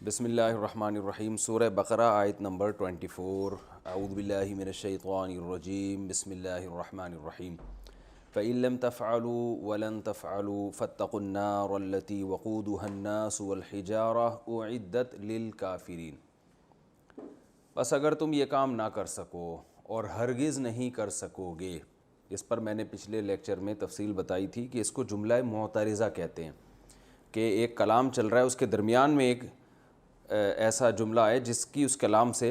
بسم اللہ الرحمن الرحیم۔ سورہ بقرہ آیت نمبر 24۔ اعوذ باللہ من الشیطان الرجیم، بسم اللہ الرحمن الرحیم۔ فَإِن لَّمْ تَفْعَلُوا وَلَن تَفْعَلُوا فَاتَّقُوا النَّارَ الَّتِي وَقُودُهَا النَّاسُ وَالْحِجَارَةُ أُعِدَّتْ لِلْكَافِرِينَ۔ بس اگر تم یہ کام نہ کر سکو اور ہرگز نہیں کر سکو گے، اس پر میں نے پچھلے لیکچر میں تفصیل بتائی تھی کہ اس کو جملہ معترضہ کہتے ہیں، کہ ایک کلام چل رہا ہے، اس کے درمیان میں ایک ایسا جملہ ہے جس کی اس کلام سے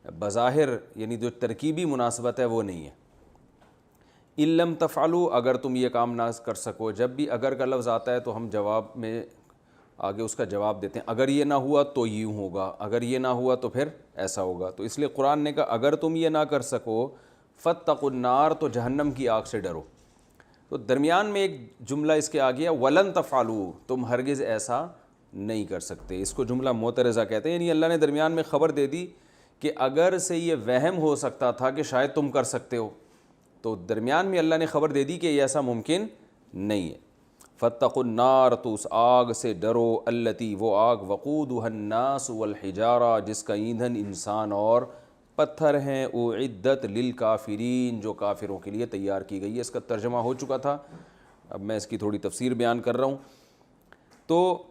بظاہر یعنی جو ترکیبی مناسبت ہے وہ نہیں ہے۔ ان لم تفعلوا، اگر تم یہ کام نہ کر سکو، جب بھی اگر کا لفظ آتا ہے تو ہم جواب میں آگے اس کا جواب دیتے ہیں، اگر یہ نہ ہوا تو یوں ہوگا، اگر یہ نہ ہوا تو پھر ایسا ہوگا۔ تو اس لیے قرآن نے کہا اگر تم یہ نہ کر سکو فاتقوا النار، تو جہنم کی آگ سے ڈرو۔ تو درمیان میں ایک جملہ اس کے آگیا ولن تفعلوا، تم ہرگز ایسا نہیں کر سکتے، اس کو جملہ معترضہ کہتے ہیں۔ یعنی اللہ نے درمیان میں خبر دے دی کہ اگر سے یہ وہم ہو سکتا تھا کہ شاید تم کر سکتے ہو، تو درمیان میں اللہ نے خبر دے دی کہ یہ ایسا ممکن نہیں ہے۔ فاتقوا النار، تو اس آگ سے ڈرو، التی، وہ آگ، وقودها الناس والحجارہ، جس کا ایندھن انسان اور پتھر ہیں، اعدت للکافرین، جو کافروں کے لیے تیار کی گئی ہے۔ اس کا ترجمہ ہو چکا تھا، اب میں اس کی تھوڑی تفسیر بیان کر رہا ہوں۔ تو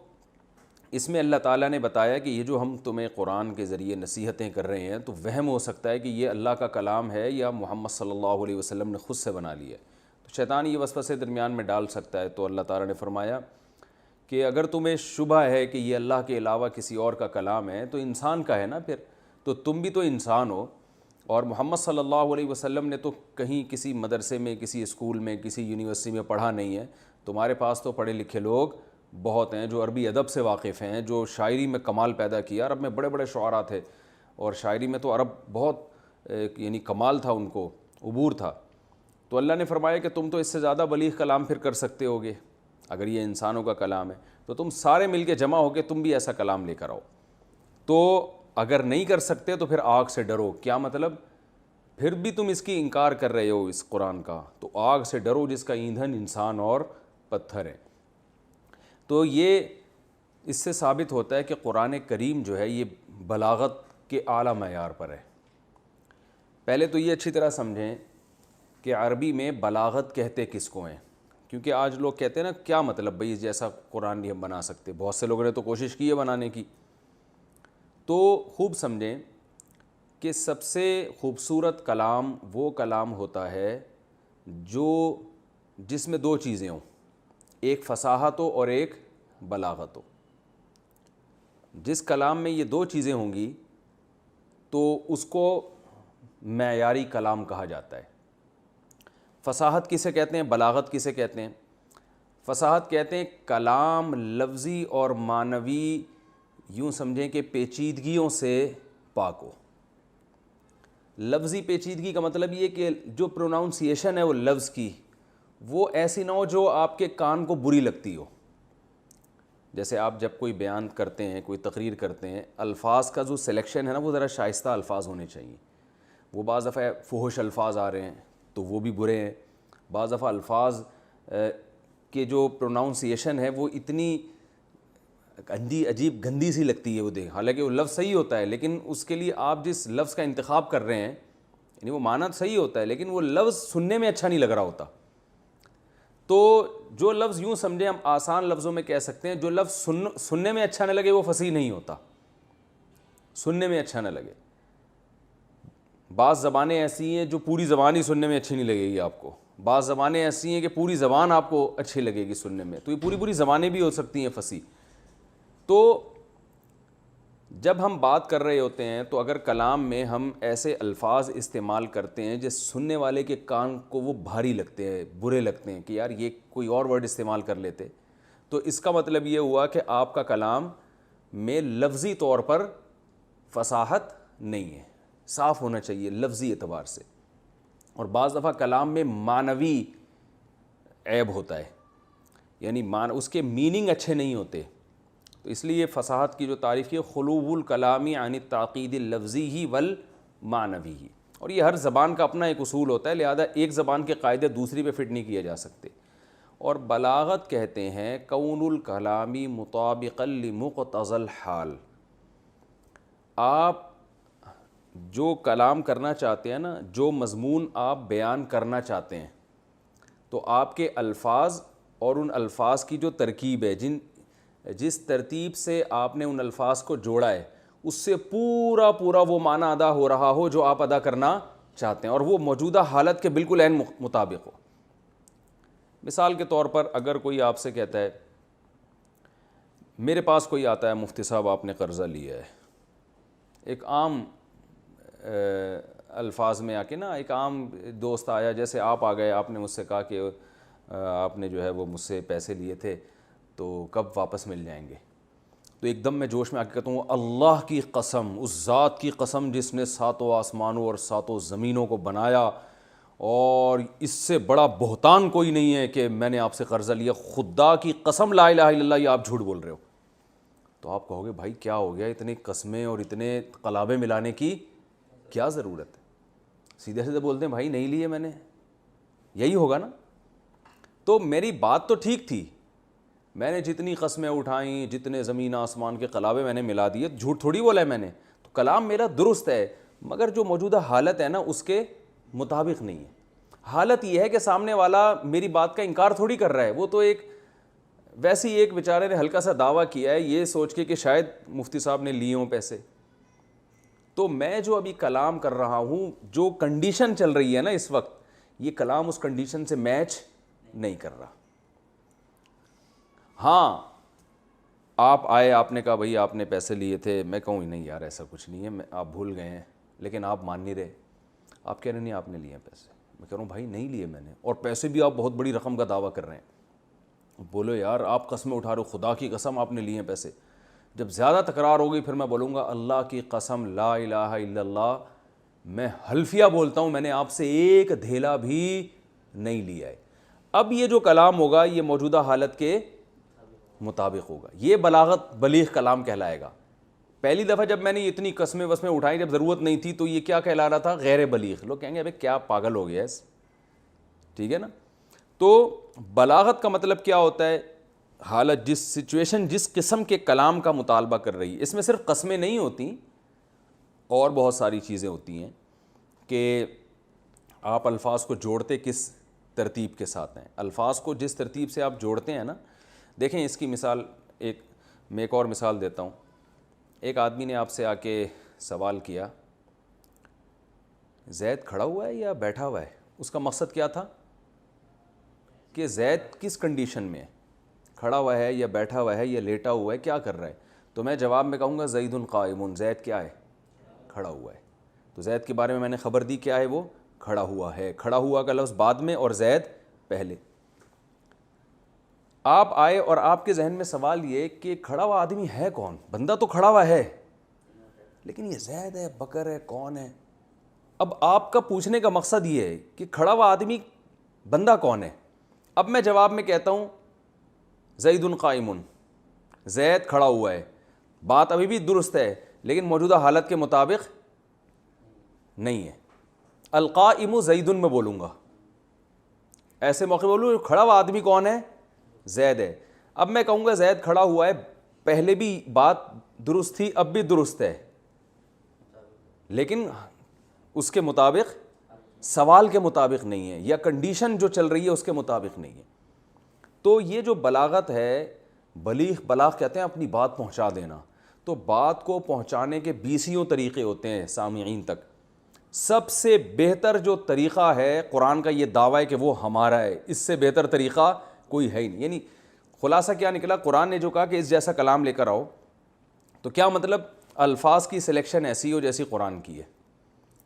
اس میں اللہ تعالیٰ نے بتایا کہ یہ جو ہم تمہیں قرآن کے ذریعے نصیحتیں کر رہے ہیں تو وہم ہو سکتا ہے کہ یہ اللہ کا کلام ہے یا محمد صلی اللہ علیہ وسلم نے خود سے بنا لیا ہے، تو شیطان یہ وسوسے درمیان میں ڈال سکتا ہے۔ تو اللہ تعالیٰ نے فرمایا کہ اگر تمہیں شبہ ہے کہ یہ اللہ کے علاوہ کسی اور کا کلام ہے تو انسان کا ہے نا، پھر تو تم بھی تو انسان ہو، اور محمد صلی اللہ علیہ وسلم نے تو کہیں کسی مدرسے میں، کسی اسکول میں، کسی یونیورسٹی میں پڑھا نہیں ہے۔ تمہارے پاس تو پڑھے لکھے لوگ بہت ہیں جو عربی ادب سے واقف ہیں، جو شاعری میں کمال پیدا کیا۔ عرب میں بڑے بڑے شعراء تھے، اور شاعری میں تو عرب بہت یعنی کمال تھا، ان کو عبور تھا۔ تو اللہ نے فرمایا کہ تم تو اس سے زیادہ بلیغ کلام پھر کر سکتے ہوگے، اگر یہ انسانوں کا کلام ہے تو تم سارے مل کے جمع ہو کے تم بھی ایسا کلام لے کر آؤ۔ تو اگر نہیں کر سکتے تو پھر آگ سے ڈرو۔ کیا مطلب؟ پھر بھی تم اس کی انکار کر رہے ہو اس قرآن کا، تو آگ سے ڈرو جس کا ایندھن انسان اور پتھر ہے۔ تو یہ اس سے ثابت ہوتا ہے کہ قرآن کریم جو ہے یہ بلاغت کے اعلیٰ معیار پر ہے۔ پہلے تو یہ اچھی طرح سمجھیں کہ عربی میں بلاغت کہتے کس کو ہیں، کیونکہ آج لوگ کہتے ہیں نا کیا مطلب بھئی جیسا قرآن نہیں ہم بنا سکتے، بہت سے لوگوں نے تو کوشش کی ہے بنانے کی۔ تو خوب سمجھیں کہ سب سے خوبصورت کلام وہ کلام ہوتا ہے جو جس میں دو چیزیں ہوں، ایک فصاحت ہو اور ایک بلاغت ہو۔ جس کلام میں یہ دو چیزیں ہوں گی تو اس کو معیاری کلام کہا جاتا ہے۔ فصاحت کسے کہتے ہیں، بلاغت کسے کہتے ہیں؟ فصاحت کہتے ہیں کلام لفظی اور معنوی یوں سمجھیں کہ پیچیدگیوں سے پاک ہو۔ لفظی پیچیدگی کا مطلب یہ کہ جو پروناؤنسیشن ہے وہ لفظ کی، وہ ایسی نہ ہو جو آپ کے کان کو بری لگتی ہو۔ جیسے آپ جب کوئی بیان کرتے ہیں، کوئی تقریر کرتے ہیں، الفاظ کا جو سلیکشن ہے نا وہ ذرا شائستہ الفاظ ہونے چاہیے۔ وہ بعض دفعہ فحش الفاظ آ رہے ہیں تو وہ بھی برے ہیں، بعض دفعہ الفاظ کے جو پروناؤنسیشن ہے وہ اتنی عجیب گندی سی لگتی ہے وہ دیکھ، حالانکہ وہ لفظ صحیح ہوتا ہے، لیکن اس کے لیے آپ جس لفظ کا انتخاب کر رہے ہیں یعنی وہ معنی صحیح ہوتا ہے لیکن وہ لفظ سننے میں اچھا نہیں لگ رہا ہوتا۔ تو جو لفظ یوں سمجھیں ہم آسان لفظوں میں کہہ سکتے ہیں، جو لفظ سننے میں اچھا نہ لگے وہ فصیح نہیں ہوتا، سننے میں اچھا نہ لگے۔ بعض زبانیں ایسی ہیں جو پوری زبان ہی سننے میں اچھی نہیں لگے گی آپ کو، بعض زبانیں ایسی ہیں کہ پوری زبان آپ کو اچھی لگے گی سننے میں، تو یہ پوری زبانیں بھی ہو سکتی ہیں فصیح۔ تو جب ہم بات کر رہے ہوتے ہیں تو اگر کلام میں ہم ایسے الفاظ استعمال کرتے ہیں جس سننے والے کے کان کو وہ بھاری لگتے ہیں، برے لگتے ہیں کہ یار یہ کوئی اور ورڈ استعمال کر لیتے، تو اس کا مطلب یہ ہوا کہ آپ کا کلام میں لفظی طور پر فصاحت نہیں ہے، صاف ہونا چاہیے لفظی اعتبار سے۔ اور بعض دفعہ کلام میں معنوی عیب ہوتا ہے، یعنی اس کے میننگ اچھے نہیں ہوتے، تو اس لیے فصاحت کی جو تعریف کی خلو الکلامی عن التعقید اللفظی ہی والمعنوی ہی، اور یہ ہر زبان کا اپنا ایک اصول ہوتا ہے، لہذا ایک زبان کے قاعدے دوسری پہ فٹ نہیں کیے جا سکتے۔ اور بلاغت کہتے ہیں کون الکلامی مطابقا لمقتضی الحال، آپ جو کلام کرنا چاہتے ہیں نا، جو مضمون آپ بیان کرنا چاہتے ہیں، تو آپ کے الفاظ اور ان الفاظ کی جو ترکیب ہے، جس ترتیب سے آپ نے ان الفاظ کو جوڑا ہے، اس سے پورا وہ معنی ادا ہو رہا ہو جو آپ ادا کرنا چاہتے ہیں، اور وہ موجودہ حالت کے بالکل عین مطابق ہو۔ مثال کے طور پر اگر کوئی آپ سے کہتا ہے، میرے پاس کوئی آتا ہے، مفتی صاحب آپ نے قرضہ لیا ہے، ایک عام الفاظ میں آ کے نا، ایک عام دوست آیا، جیسے آپ آ گئے، آپ نے مجھ سے کہا کہ آپ نے جو ہے وہ مجھ سے پیسے لیے تھے تو کب واپس مل جائیں گے؟ تو ایک دم میں جوش میں آ کے کہتا ہوں، اللہ کی قسم، اس ذات کی قسم جس نے ساتوں آسمانوں اور ساتوں زمینوں کو بنایا، اور اس سے بڑا بہتان کوئی نہیں ہے کہ میں نے آپ سے قرضہ لیا، خدا کی قسم لا الہ الا اللہ، یہ آپ جھوٹ بول رہے ہو۔ تو آپ کہو گے بھائی کیا ہو گیا، اتنی قسمیں اور اتنے قلابے ملانے کی کیا ضرورت ہے؟ سیدھے سیدھے بولتے ہیں بھائی نہیں لیے میں نے، یہی ہوگا نا۔ تو میری بات تو ٹھیک تھی، میں نے جتنی قسمیں اٹھائیں، جتنے زمین آسمان کے قلابے میں نے ملا دیے، جھوٹ تھوڑی بولا ہے میں نے، تو کلام میرا درست ہے، مگر جو موجودہ حالت ہے نا اس کے مطابق نہیں ہے۔ حالت یہ ہے کہ سامنے والا میری بات کا انکار تھوڑی کر رہا ہے، وہ تو ویسی ایک بیچارے نے ہلکا سا دعویٰ کیا ہے یہ سوچ کے کہ شاید مفتی صاحب نے لیے ہوں پیسے۔ تو میں جو ابھی کلام کر رہا ہوں، جو کنڈیشن چل رہی ہے نا اس وقت، یہ کلام اس کنڈیشن سے میچ نہیں کر رہا۔ ہاں آپ آئے، آپ نے کہا بھائی آپ نے پیسے لیے تھے، میں کہوں نہیں یار ایسا کچھ نہیں ہے، آپ بھول گئے ہیں، لیکن آپ مان نہیں رہے، آپ کہہ رہے نہیں آپ نے لیے ہیں پیسے، میں کہہ رہا ہوں بھائی نہیں لیے میں نے، اور پیسے بھی آپ بہت بڑی رقم کا دعویٰ کر رہے ہیں، بولو یار آپ قسمیں اٹھا رہے ہو، خدا کی قسم آپ نے لیے ہیں پیسے۔ جب زیادہ تکرار ہوگی پھر میں بولوں گا اللہ کی قسم لا الہ الا اللہ، میں حلفیہ بولتا ہوں میں نے آپ سے ایک دھیلا بھی نہیں لیا ہے۔ اب یہ جو کلام ہوگا یہ موجودہ حالت کے مطابق ہوگا، یہ بلاغت بلیغ کلام کہلائے گا۔ پہلی دفعہ جب میں نے اتنی قسمیں وسمیں اٹھائی جب ضرورت نہیں تھی تو یہ کیا کہلا رہا تھا؟ غیر بلیغ۔ لوگ کہیں گے ابے کیا پاگل ہو گیا ہے، ٹھیک ہے نا۔ تو بلاغت کا مطلب کیا ہوتا ہے؟ حالت، جس سچویشن، جس قسم کے کلام کا مطالبہ کر رہی ہے۔ اس میں صرف قسمیں نہیں ہوتی، اور بہت ساری چیزیں ہوتی ہیں کہ آپ الفاظ کو جوڑتے کس ترتیب کے ساتھ ہیں۔ الفاظ کو جس ترتیب سے آپ جوڑتے ہیں نا، دیکھیں اس کی مثال میں ایک اور مثال دیتا ہوں۔ ایک آدمی نے آپ سے آ کے سوال کیا، زید کھڑا ہوا ہے یا بیٹھا ہوا ہے؟ اس کا مقصد کیا تھا کہ زید کس کنڈیشن میں ہے، کھڑا ہوا ہے یا بیٹھا ہوا ہے یا لیٹا ہوا ہے، کیا کر رہا ہے؟ تو میں جواب میں کہوں گا زید قائم، زید کیا ہے؟ کھڑا ہوا ہے۔ تو زید کے بارے میں نے خبر دی، کیا ہے وہ؟ کھڑا ہوا ہے۔ کھڑا ہوا کا لفظ بعد میں اور زید پہلے۔ آپ آئے اور آپ کے ذہن میں سوال یہ کہ کھڑا ہوا آدمی ہے کون؟ بندہ تو کھڑا ہوا ہے، لیکن یہ زید ہے، بکر ہے، کون ہے؟ اب آپ کا پوچھنے کا مقصد یہ ہے کہ کھڑا ہوا آدمی بندہ کون ہے؟ اب میں جواب میں کہتا ہوں زید قائم، زید کھڑا ہوا ہے، بات ابھی بھی درست ہے لیکن موجودہ حالت کے مطابق نہیں ہے۔ القائم زید میں بولوں گا، ایسے موقع بولوں کھڑا ہوا آدمی کون ہے؟ زید ہے۔ اب میں کہوں گا زید کھڑا ہوا ہے، پہلے بھی بات درست تھی، اب بھی درست ہے، لیکن اس کے مطابق، سوال کے مطابق نہیں ہے، یا کنڈیشن جو چل رہی ہے اس کے مطابق نہیں ہے۔ تو یہ جو بلاغت ہے، بلاغ کہتے ہیں اپنی بات پہنچا دینا۔ تو بات کو پہنچانے کے 20 طریقے ہوتے ہیں سامعین تک۔ سب سے بہتر جو طریقہ ہے، قرآن کا یہ دعویٰ ہے کہ وہ ہمارا ہے، اس سے بہتر طریقہ کوئی ہے ہی نہیں۔ یعنی خلاصہ کیا نکلا؟ قرآن نے جو کہا کہ اس جیسا کلام لے کر آؤ، تو کیا مطلب؟ الفاظ کی سلیکشن ایسی ہو جیسی قرآن کی ہے،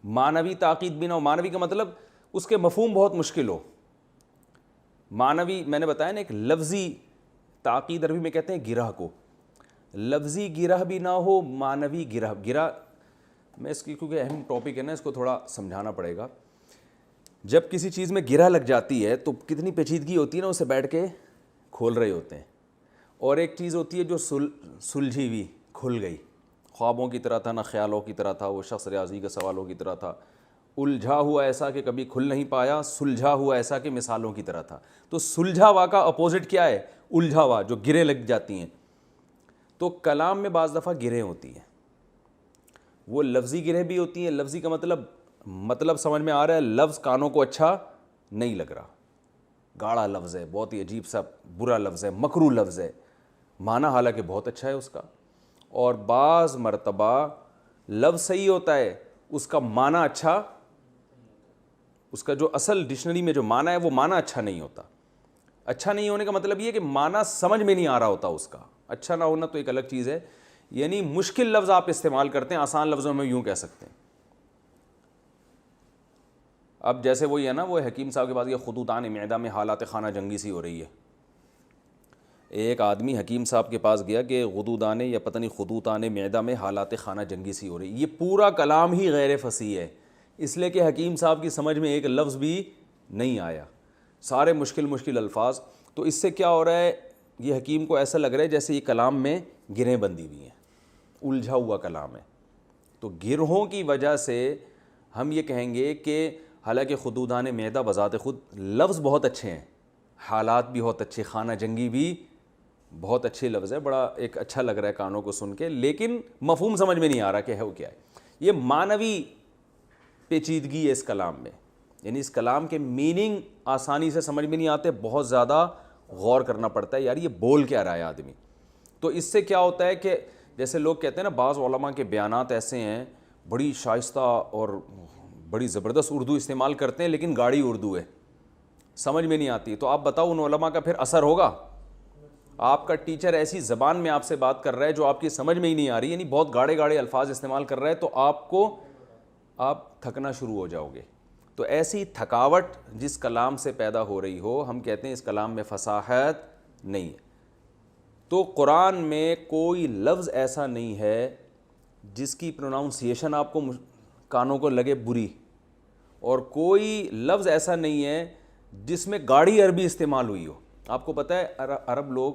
معنوی تاکید بھی نہ ہو۔ معنوی کا مطلب اس کے مفہوم بہت مشکل ہو۔ معنوی میں نے بتایا نا، ایک لفظی تاکید عربی میں کہتے ہیں گرہ کو، لفظی گرہ بھی نہ ہو، معنوی گرہ میں اس کی کیونکہ اہم ٹاپک ہے نا، اس کو تھوڑا سمجھانا پڑے گا۔ جب کسی چیز میں گرہ لگ جاتی ہے تو کتنی پیچیدگی ہوتی ہے نا، اسے بیٹھ کے کھول رہے ہوتے ہیں۔ اور ایک چیز ہوتی ہے جو سلجھی ہوئی، کھل گئی، خوابوں کی طرح تھا نہ خیالوں کی طرح تھا، وہ شخص ریاضی کے سوالوں کی طرح تھا، الجھا ہوا ایسا کہ کبھی کھل نہیں پایا، سلجھا ہوا ایسا کہ مثالوں کی طرح تھا۔ تو سلجھا ہوا کا اپوزٹ کیا ہے؟ الجھا ہوا، جو گرے لگ جاتی ہیں۔ تو کلام میں بعض دفعہ گریں ہوتی ہیں، وہ لفظی گرہیں بھی ہوتی ہیں. لفظی کا مطلب سمجھ میں آ رہا ہے, لفظ کانوں کو اچھا نہیں لگ رہا, گاڑا لفظ ہے, بہت ہی عجیب سا برا لفظ ہے, مکروہ لفظ ہے, معنی حالانکہ بہت اچھا ہے اس کا. اور بعض مرتبہ لفظ صحیح ہوتا ہے, اس کا معنی اچھا, اس کا جو اصل ڈکشنری میں جو معنی ہے وہ معنی اچھا نہیں ہوتا. اچھا نہیں ہونے کا مطلب یہ ہے کہ معنی سمجھ میں نہیں آ رہا ہوتا اس کا. اچھا نہ ہونا تو ایک الگ چیز ہے, یعنی مشکل لفظ آپ استعمال کرتے ہیں, آسان لفظوں میں یوں کہہ سکتے ہیں. اب جیسے وہی ہے نا, وہ حکیم صاحب کے پاس یہ خطوطان معدہ میں حالات خانہ جنگی سی ہو رہی ہے. ایک آدمی حکیم صاحب کے پاس گیا کہ غدودان یا پتہ نہیں خطوطان معدہ میں حالات خانہ جنگی سی ہو رہی. یہ پورا کلام ہی غیر فصیح ہے, اس لیے کہ حکیم صاحب کی سمجھ میں ایک لفظ بھی نہیں آیا, سارے مشکل الفاظ. تو اس سے کیا ہو رہا ہے, یہ حکیم کو ایسا لگ رہا ہے جیسے یہ کلام میں گرہیں بندھی ہوئی ہیں, الجھا ہوا کلام ہے. تو گرہوں کی وجہ سے ہم یہ کہیں گے کہ حالانکہ خدودان معدہ بذات خود لفظ بہت اچھے ہیں, حالات بھی بہت اچھے, خانہ جنگی بھی بہت اچھے لفظ ہے, بڑا ایک اچھا لگ رہا ہے کانوں کو سن کے, لیکن مفہوم سمجھ میں نہیں آ رہا کہ ہے وہ کیا ہے. یہ معنوی پیچیدگی ہے اس کلام میں, یعنی اس کلام کے میننگ آسانی سے سمجھ میں نہیں آتے, بہت زیادہ غور کرنا پڑتا ہے, یار یہ بول کیا رہا ہے آدمی. تو اس سے کیا ہوتا ہے کہ جیسے لوگ کہتے ہیں نا, بعض علماء کے بیانات ایسے ہیں, بڑی شائستہ اور بڑی زبردست اردو استعمال کرتے ہیں, لیکن گاڑی اردو ہے, سمجھ میں نہیں آتی. تو آپ بتاؤ ان علماء کا پھر اثر ہوگا؟ آپ کا ٹیچر ایسی زبان میں آپ سے بات کر رہا ہے جو آپ کی سمجھ میں ہی نہیں آ رہی, یعنی بہت گاڑے الفاظ استعمال کر رہا ہے, تو آپ تھکنا شروع ہو جاؤ گے. تو ایسی تھکاوٹ جس کلام سے پیدا ہو رہی ہو, ہم کہتے ہیں اس کلام میں فصاحت نہیں ہے. تو قرآن میں کوئی لفظ ایسا نہیں ہے جس کی پروناؤنسیشن آپ کو کانوں کو لگے بری, اور کوئی لفظ ایسا نہیں ہے جس میں گاڑی عربی استعمال ہوئی ہو. آپ کو پتہ ہے عرب لوگ,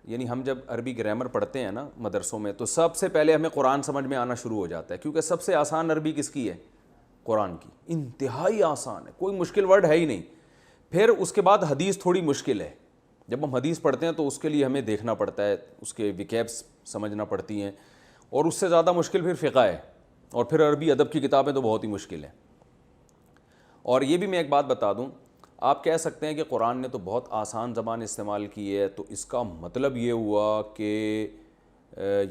یعنی ہم جب عربی گرامر پڑھتے ہیں نا مدرسوں میں, تو سب سے پہلے ہمیں قرآن سمجھ میں آنا شروع ہو جاتا ہے, کیونکہ سب سے آسان عربی کس کی ہے؟ قرآن کی. انتہائی آسان ہے, کوئی مشکل ورڈ ہے ہی نہیں. پھر اس کے بعد حدیث تھوڑی مشکل ہے, جب ہم حدیث پڑھتے ہیں تو اس کے لیے ہمیں دیکھنا پڑتا ہے, اس کے وکیبس سمجھنا پڑتی ہیں, اور اس سے زیادہ مشکل پھر فقہ ہے, اور پھر عربی ادب کی کتابیں تو بہت ہی مشکل ہیں. اور یہ بھی میں ایک بات بتا دوں, آپ کہہ سکتے ہیں کہ قرآن نے تو بہت آسان زبان استعمال کی ہے, تو اس کا مطلب یہ ہوا کہ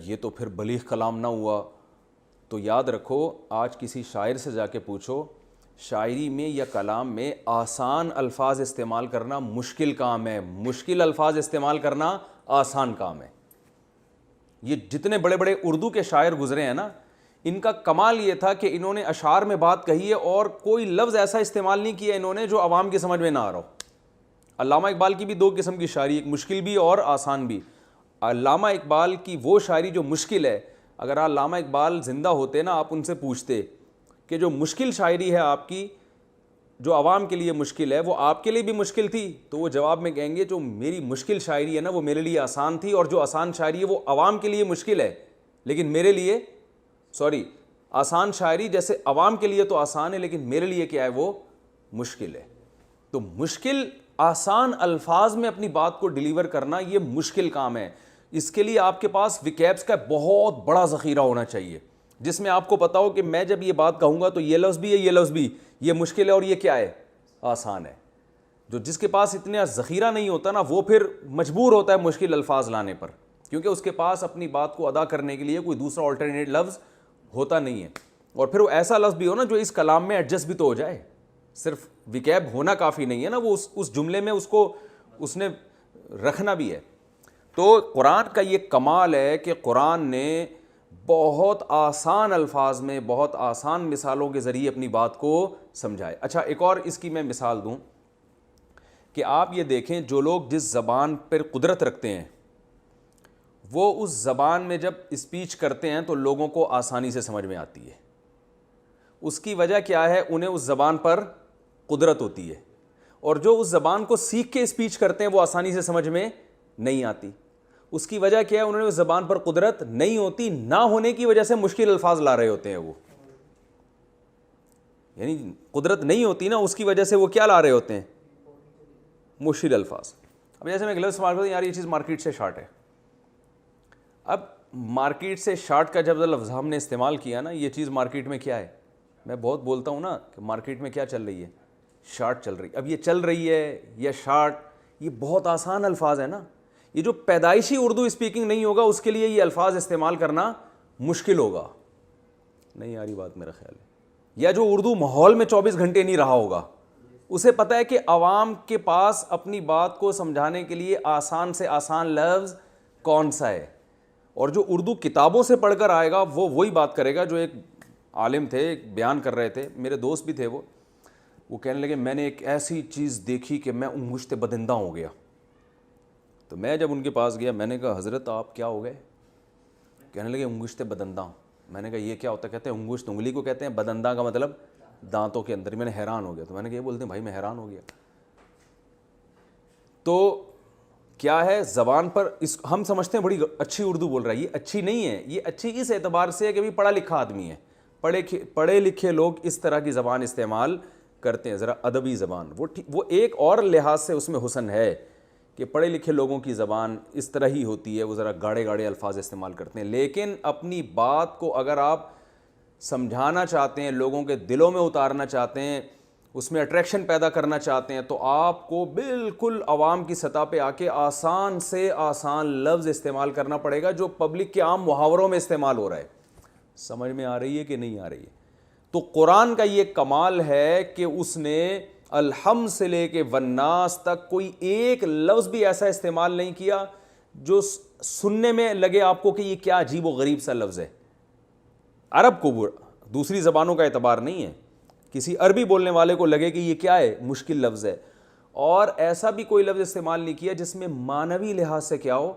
یہ تو پھر بلیغ کلام نہ ہوا. تو یاد رکھو, آج کسی شاعر سے جا کے پوچھو, شاعری میں یا کلام میں آسان الفاظ استعمال کرنا مشکل کام ہے, مشکل الفاظ استعمال کرنا آسان کام ہے. یہ جتنے بڑے بڑے اردو کے شاعر گزرے ہیں نا, ان کا کمال یہ تھا کہ انہوں نے اشعار میں بات کہی ہے اور کوئی لفظ ایسا استعمال نہیں کیا انہوں نے جو عوام کی سمجھ میں نہ آ رہا ہو. علامہ اقبال کی بھی دو قسم کی شاعری, ایک مشکل بھی اور آسان بھی. علامہ اقبال کی وہ شاعری جو مشکل ہے, اگر علامہ اقبال زندہ ہوتے نا, آپ ان سے پوچھتے کہ جو مشکل شاعری ہے آپ کی, جو عوام کے لیے مشکل ہے, وہ آپ کے لیے بھی مشکل تھی, تو وہ جواب میں کہیں گے جو میری مشکل شاعری ہے نا وہ میرے لیے آسان تھی, اور جو آسان شاعری ہے وہ عوام کے لیے مشکل ہے لیکن میرے لیے آسان شاعری جیسے عوام کے لیے تو آسان ہے لیکن میرے لیے کیا ہے, وہ مشکل ہے. تو مشکل آسان الفاظ میں اپنی بات کو ڈیلیور کرنا یہ مشکل کام ہے. اس کے لیے آپ کے پاس وکیبس کا بہت بڑا ذخیرہ ہونا چاہیے, جس میں آپ کو پتا ہو کہ میں جب یہ بات کہوں گا تو یہ لفظ بھی ہے, یہ لفظ بھی, یہ مشکل ہے اور یہ کیا ہے, آسان ہے. جس کے پاس اتنا ذخیرہ نہیں ہوتا نا, وہ پھر مجبور ہوتا ہے مشکل الفاظ لانے پر, کیونکہ اس کے پاس اپنی بات کو ادا کرنے کے لیے کوئی دوسرا آلٹرنیٹ لفظ ہوتا نہیں ہے. اور پھر وہ ایسا لفظ بھی ہو نا جو اس کلام میں ایڈجسٹ بھی تو ہو جائے, صرف وکیب ہونا کافی نہیں ہے نا, وہ اس جملے میں اس نے رکھنا بھی ہے. تو قرآن کا یہ کمال ہے کہ قرآن نے بہت آسان الفاظ میں بہت آسان مثالوں کے ذریعے اپنی بات کو سمجھائے. اچھا, ایک اور اس کی میں مثال دوں کہ آپ یہ دیکھیں, جو لوگ جس زبان پر قدرت رکھتے ہیں وہ اس زبان میں جب اسپیچ کرتے ہیں تو لوگوں کو آسانی سے سمجھ میں آتی ہے. اس کی وجہ کیا ہے, انہیں اس زبان پر قدرت ہوتی ہے, اور جو اس زبان کو سیکھ کے اسپیچ کرتے ہیں وہ آسانی سے سمجھ میں نہیں آتی. اس کی وجہ کیا ہے, انہوں نے اس زبان پر قدرت نہیں ہوتی, نہ ہونے کی وجہ سے مشکل الفاظ لا رہے ہوتے ہیں وہ, یعنی قدرت نہیں ہوتی نا, اس کی وجہ سے وہ کیا لا رہے ہوتے ہیں, مشکل الفاظ. اب جیسے میں ایک لفظ استعمال کرتا ہوں, یار یہ چیز مارکیٹ سے شارٹ ہے. اب مارکیٹ سے شارٹ کا جب لفظ ہم نے استعمال کیا نا, یہ چیز مارکیٹ میں کیا ہے, میں بہت بولتا ہوں نا کہ مارکیٹ میں کیا چل رہی ہے, شارٹ چل رہی. اب یہ چل رہی ہے یا شارٹ, یہ بہت آسان الفاظ ہیں نا. یہ جو پیدائشی اردو اسپیکنگ نہیں ہوگا اس کے لیے یہ الفاظ استعمال کرنا مشکل ہوگا. نہیں آ رہی بات میرا خیال ہے. یا جو اردو ماحول میں 24 گھنٹے نہیں رہا ہوگا, اسے پتہ ہے کہ عوام کے پاس اپنی بات کو سمجھانے کے لیے آسان سے آسان لفظ کون سا ہے. اور جو اردو کتابوں سے پڑھ کر آئے گا وہ وہی بات کرے گا. جو ایک عالم تھے, ایک بیان کر رہے تھے, میرے دوست بھی تھے, وہ کہنے لگے میں نے ایک ایسی چیز دیکھی کہ میں انگشت بدندہ ہو گیا. تو میں جب ان کے پاس گیا میں نے کہا حضرت آپ کیا ہو گئے؟ کہنے لگے انگشت بدندہ. میں نے کہا یہ کیا ہوتا ہے؟ کہتے ہیں انگشت انگلی کو کہتے ہیں, بدندہ کا مطلب دانتوں کے اندر. میں نے حیران ہو گیا. تو میں نے کہا یہ بولتے ہیں بھائی میں حیران ہو گیا. تو کیا ہے زبان پر اس ہم سمجھتے ہیں بڑی اچھی اردو بول رہا ہے, یہ اچھی نہیں ہے. یہ اچھی اس اعتبار سے ہے کہ بھی پڑھا لکھا آدمی ہے, پڑھے لکھے لوگ اس طرح کی زبان استعمال کرتے ہیں, ذرا ادبی زبان. وہ ایک اور لحاظ سے اس میں حسن ہے کہ پڑھے لکھے لوگوں کی زبان اس طرح ہی ہوتی ہے, وہ ذرا گاڑے گاڑے الفاظ استعمال کرتے ہیں. لیکن اپنی بات کو اگر آپ سمجھانا چاہتے ہیں, لوگوں کے دلوں میں اتارنا چاہتے ہیں, اس میں اٹریکشن پیدا کرنا چاہتے ہیں, تو آپ کو بالکل عوام کی سطح پہ آ کے آسان سے آسان لفظ استعمال کرنا پڑے گا جو پبلک کے عام محاوروں میں استعمال ہو رہا ہے. سمجھ میں آ رہی ہے کہ نہیں آ رہی ہے؟ تو قرآن کا یہ کمال ہے کہ اس نے الحمد سے لے کے والناس تک کوئی ایک لفظ بھی ایسا استعمال نہیں کیا جو سننے میں لگے آپ کو کہ یہ کیا عجیب و غریب سا لفظ ہے. عرب کو, دوسری زبانوں کا اعتبار نہیں ہے, کسی عربی بولنے والے کو لگے کہ یہ کیا ہے, مشکل لفظ ہے. اور ایسا بھی کوئی لفظ استعمال نہیں کیا جس میں معنوی لحاظ سے کیا ہو,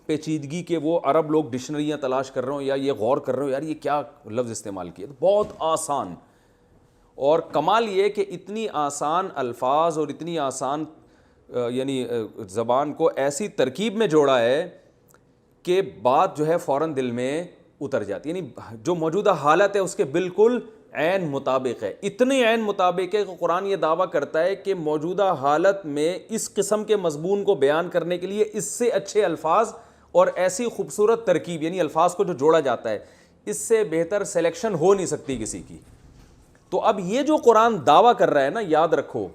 پیچیدگی کے وہ عرب لوگ ڈکشنریاں تلاش کر رہے ہوں یا یہ غور کر رہے ہوں یار یہ کیا لفظ استعمال کیا. بہت آسان. اور کمال یہ کہ اتنی آسان الفاظ اور اتنی آسان یعنی زبان کو ایسی ترکیب میں جوڑا ہے کہ بات جو ہے فوراً دل میں اتر جاتی ہے. یعنی جو موجودہ حالت ہے اس کے بالکل عین مطابق ہے. اتنے عین مطابق ہے کہ قرآن یہ دعویٰ کرتا ہے کہ موجودہ حالت میں اس قسم کے مضمون کو بیان کرنے کے لیے اس سے اچھے الفاظ اور ایسی خوبصورت ترکیب, یعنی الفاظ کو جو جوڑا جاتا ہے, اس سے بہتر سلیکشن ہو نہیں سکتی کسی کی. تو اب یہ جو قرآن دعویٰ کر رہا ہے نا, یاد رکھو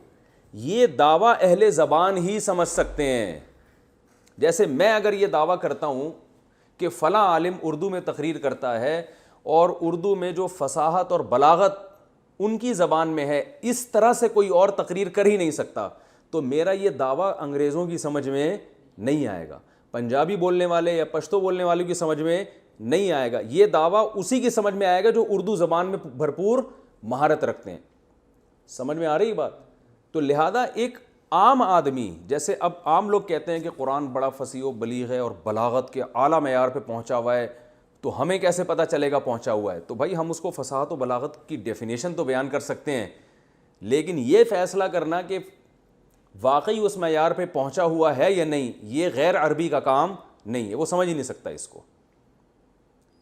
یہ دعویٰ اہل زبان ہی سمجھ سکتے ہیں. جیسے میں اگر یہ دعویٰ کرتا ہوں کہ فلاں عالم اردو میں تقریر کرتا ہے اور اردو میں جو فصاحت اور بلاغت ان کی زبان میں ہے اس طرح سے کوئی اور تقریر کر ہی نہیں سکتا, تو میرا یہ دعویٰ انگریزوں کی سمجھ میں نہیں آئے گا, پنجابی بولنے والے یا پشتو بولنے والوں کی سمجھ میں نہیں آئے گا. یہ دعویٰ اسی کی سمجھ میں آئے گا جو اردو زبان میں بھرپور مہارت رکھتے ہیں. سمجھ میں آ رہی بات؟ تو لہذا ایک عام آدمی, جیسے اب عام لوگ کہتے ہیں کہ قرآن بڑا فصیح و بلیغ ہے اور بلاغت کے اعلیٰ معیار پہ پہنچا ہوا ہے, تو ہمیں کیسے پتہ چلے گا پہنچا ہوا ہے؟ تو بھائی ہم اس کو فصاحت و بلاغت کی ڈیفینیشن تو بیان کر سکتے ہیں, لیکن یہ فیصلہ کرنا کہ واقعی اس معیار پہ پہنچا ہوا ہے یا نہیں, یہ غیر عربی کا کام نہیں ہے. وہ سمجھ ہی نہیں سکتا اس کو.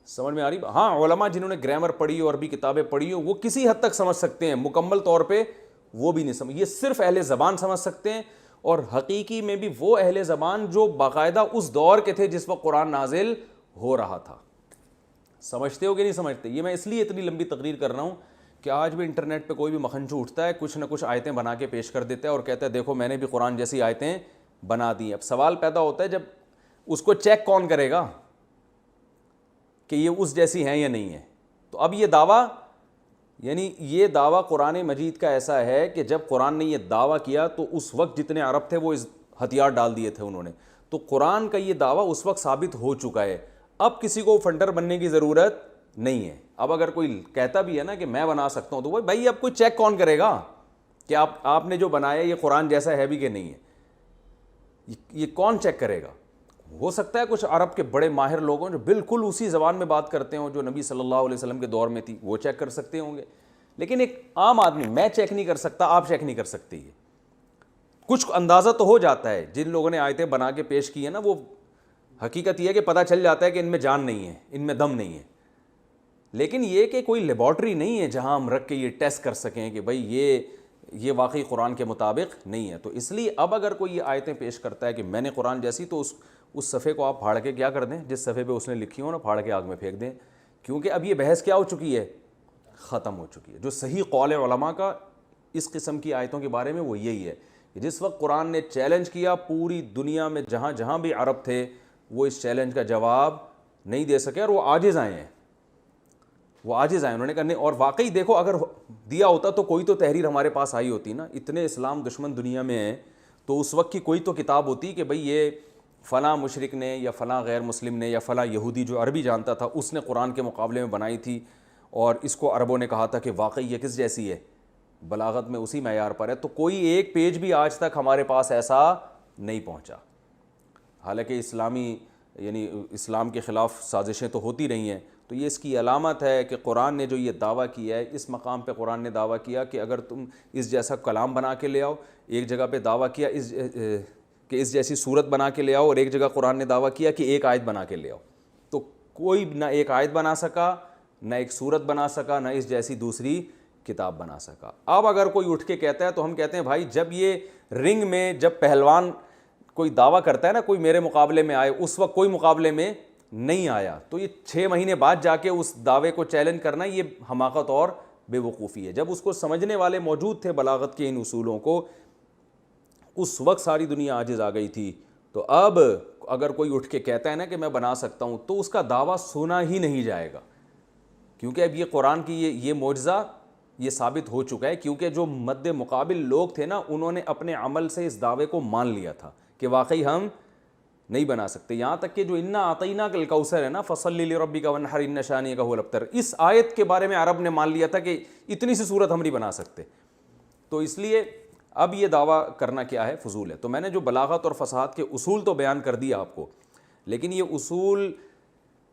سمجھ میں آ رہی؟ ہاں علماء جنہوں نے گرامر پڑھی ہو, عربی کتابیں پڑھی ہو, وہ کسی حد تک سمجھ سکتے ہیں, مکمل طور پہ وہ بھی نہیں سمجھ. یہ صرف اہل زبان سمجھ سکتے ہیں, اور حقیقی میں بھی وہ اہل زبان جو باقاعدہ اس دور کے تھے جس وقت قرآن نازل ہو رہا تھا. سمجھتے ہو کہ نہیں سمجھتے؟ یہ میں اس لیے اتنی لمبی تقریر کر رہا ہوں کہ آج بھی انٹرنیٹ پہ کوئی بھی مکھنچو اٹھتا ہے, کچھ نہ کچھ آیتیں بنا کے پیش کر دیتا ہے اور کہتا ہے دیکھو میں نے بھی قرآن جیسی آیتیں بنا دی. اب سوال پیدا ہوتا ہے جب اس کو چیک کون کرے گا کہ یہ اس جیسی ہیں یا نہیں ہے؟ تو اب یہ دعویٰ, یعنی یہ دعویٰ قرآن مجید کا ایسا ہے کہ جب قرآن نے یہ دعویٰ کیا تو اس وقت جتنے عرب تھے وہ اس ہتھیار ڈال دیے تھے انہوں نے. تو قرآن کا یہ دعویٰ اس وقت ثابت ہو چکا ہے, اب کسی کو فنڈر بننے کی ضرورت نہیں ہے. اب اگر کوئی کہتا بھی ہے نا کہ میں بنا سکتا ہوں, تو وہ بھائی اب کوئی چیک کون کرے گا کہ آپ نے جو بنایا یہ قرآن جیسا ہے بھی کہ نہیں ہے؟ یہ کون چیک کرے گا؟ ہو سکتا ہے کچھ عرب کے بڑے ماہر لوگ ہوں جو بالکل اسی زبان میں بات کرتے ہوں جو نبی صلی اللہ علیہ وسلم کے دور میں تھی, وہ چیک کر سکتے ہوں گے. لیکن ایک عام آدمی, میں چیک نہیں کر سکتا, آپ چیک نہیں کر سکتے. یہ کچھ اندازہ تو ہو جاتا ہے, جن لوگوں نے آیتیں بنا کے پیش کی ہیں نا, وہ حقیقت یہ ہے کہ پتہ چل جاتا ہے کہ ان میں جان نہیں ہے, ان میں دم نہیں ہے. لیکن یہ کہ کوئی لیبارٹری نہیں ہے جہاں ہم رکھ کے یہ ٹیسٹ کر سکیں کہ بھائی یہ واقعی قرآن کے مطابق نہیں ہے. تو اس لیے اب اگر کوئی یہ آیتیں پیش کرتا ہے کہ میں نے قرآن جیسی, تو اس صفحے کو آپ پھاڑ کے کیا کر دیں، جس صفحے پہ اس نے لکھی ہو نا، پھاڑ کے آگ میں پھینک دیں، کیونکہ اب یہ بحث کیا ہو چکی ہے، ختم ہو چکی ہے۔ جو صحیح قول علماء کا اس قسم کی آیتوں کے بارے میں وہ یہی ہے کہ جس وقت قرآن نے چیلنج کیا، پوری دنیا میں جہاں جہاں بھی عرب تھے وہ اس چیلنج کا جواب نہیں دے سکے، اور وہ عاجز آئے ہیں، انہوں نے کہا نہیں۔ اور واقعی دیکھو اگر دیا ہوتا تو کوئی تو تحریر ہمارے پاس آئی ہوتی نا، اتنے اسلام دشمن دنیا میں ہیں، تو اس وقت کی کوئی تو کتاب ہوتی کہ بھئی یہ فلاں مشرک نے یا فلاں غیر مسلم نے یا فلاں یہودی جو عربی جانتا تھا اس نے قرآن کے مقابلے میں بنائی تھی، اور اس کو عربوں نے کہا تھا کہ واقعی یہ کس جیسی ہے، بلاغت میں اسی معیار پر ہے۔ تو کوئی ایک پیج بھی آج تک ہمارے پاس ایسا نہیں پہنچا، حالانکہ اسلام کے خلاف سازشیں تو ہوتی رہی ہیں۔ تو یہ اس کی علامت ہے کہ قرآن نے جو یہ دعویٰ کیا ہے، اس مقام پہ قرآن نے دعویٰ کیا کہ اگر تم اس جیسا کلام بنا کے لے آؤ، ایک جگہ پہ دعویٰ کیا کہ اس جیسی صورت بنا کے لے آؤ، اور ایک جگہ قرآن نے دعویٰ کیا کہ ایک آیت بنا کے لے آؤ، تو کوئی نہ ایک آیت بنا سکا، نہ ایک صورت بنا سکا، نہ اس جیسی دوسری کتاب بنا سکا۔ اب اگر کوئی اٹھ کے کہتا ہے تو ہم کہتے ہیں بھائی جب یہ رنگ میں جب پہلوان کوئی دعویٰ کرتا ہے نا کوئی میرے مقابلے میں آئے، اس وقت کوئی مقابلے میں نہیں آیا، تو یہ 6 مہینے بعد جا کے اس دعوے کو چیلنج کرنا یہ حماقت اور بے وقوفی ہے۔ جب اس کو سمجھنے والے موجود تھے بلاغت کے ان اصولوں کو، اس وقت ساری دنیا عاجز آ گئی تھی۔ تو اب اگر کوئی اٹھ کے کہتا ہے نا کہ میں بنا سکتا ہوں، تو اس کا دعویٰ سنا ہی نہیں جائے گا، کیونکہ اب یہ قرآن کی یہ معجزہ یہ ثابت ہو چکا ہے، کیونکہ جو مد مقابل لوگ تھے نا انہوں نے اپنے عمل سے اس دعوے کو مان لیا تھا کہ واقعی ہم نہیں بنا سکتے۔ یہاں تک کہ جو انا اعطیناک الکوثر ہے نا، فصلی لربک وانحر ان شانئک هو الابتر، اس آیت کے بارے میں عرب نے مان لیا تھا کہ اتنی سی صورت ہم نہیں بنا سکتے۔ تو اس لیے اب یہ دعویٰ کرنا کیا ہے، فضول ہے۔ تو میں نے جو بلاغت اور فصاحت کے اصول تو بیان کر دیا آپ کو، لیکن یہ اصول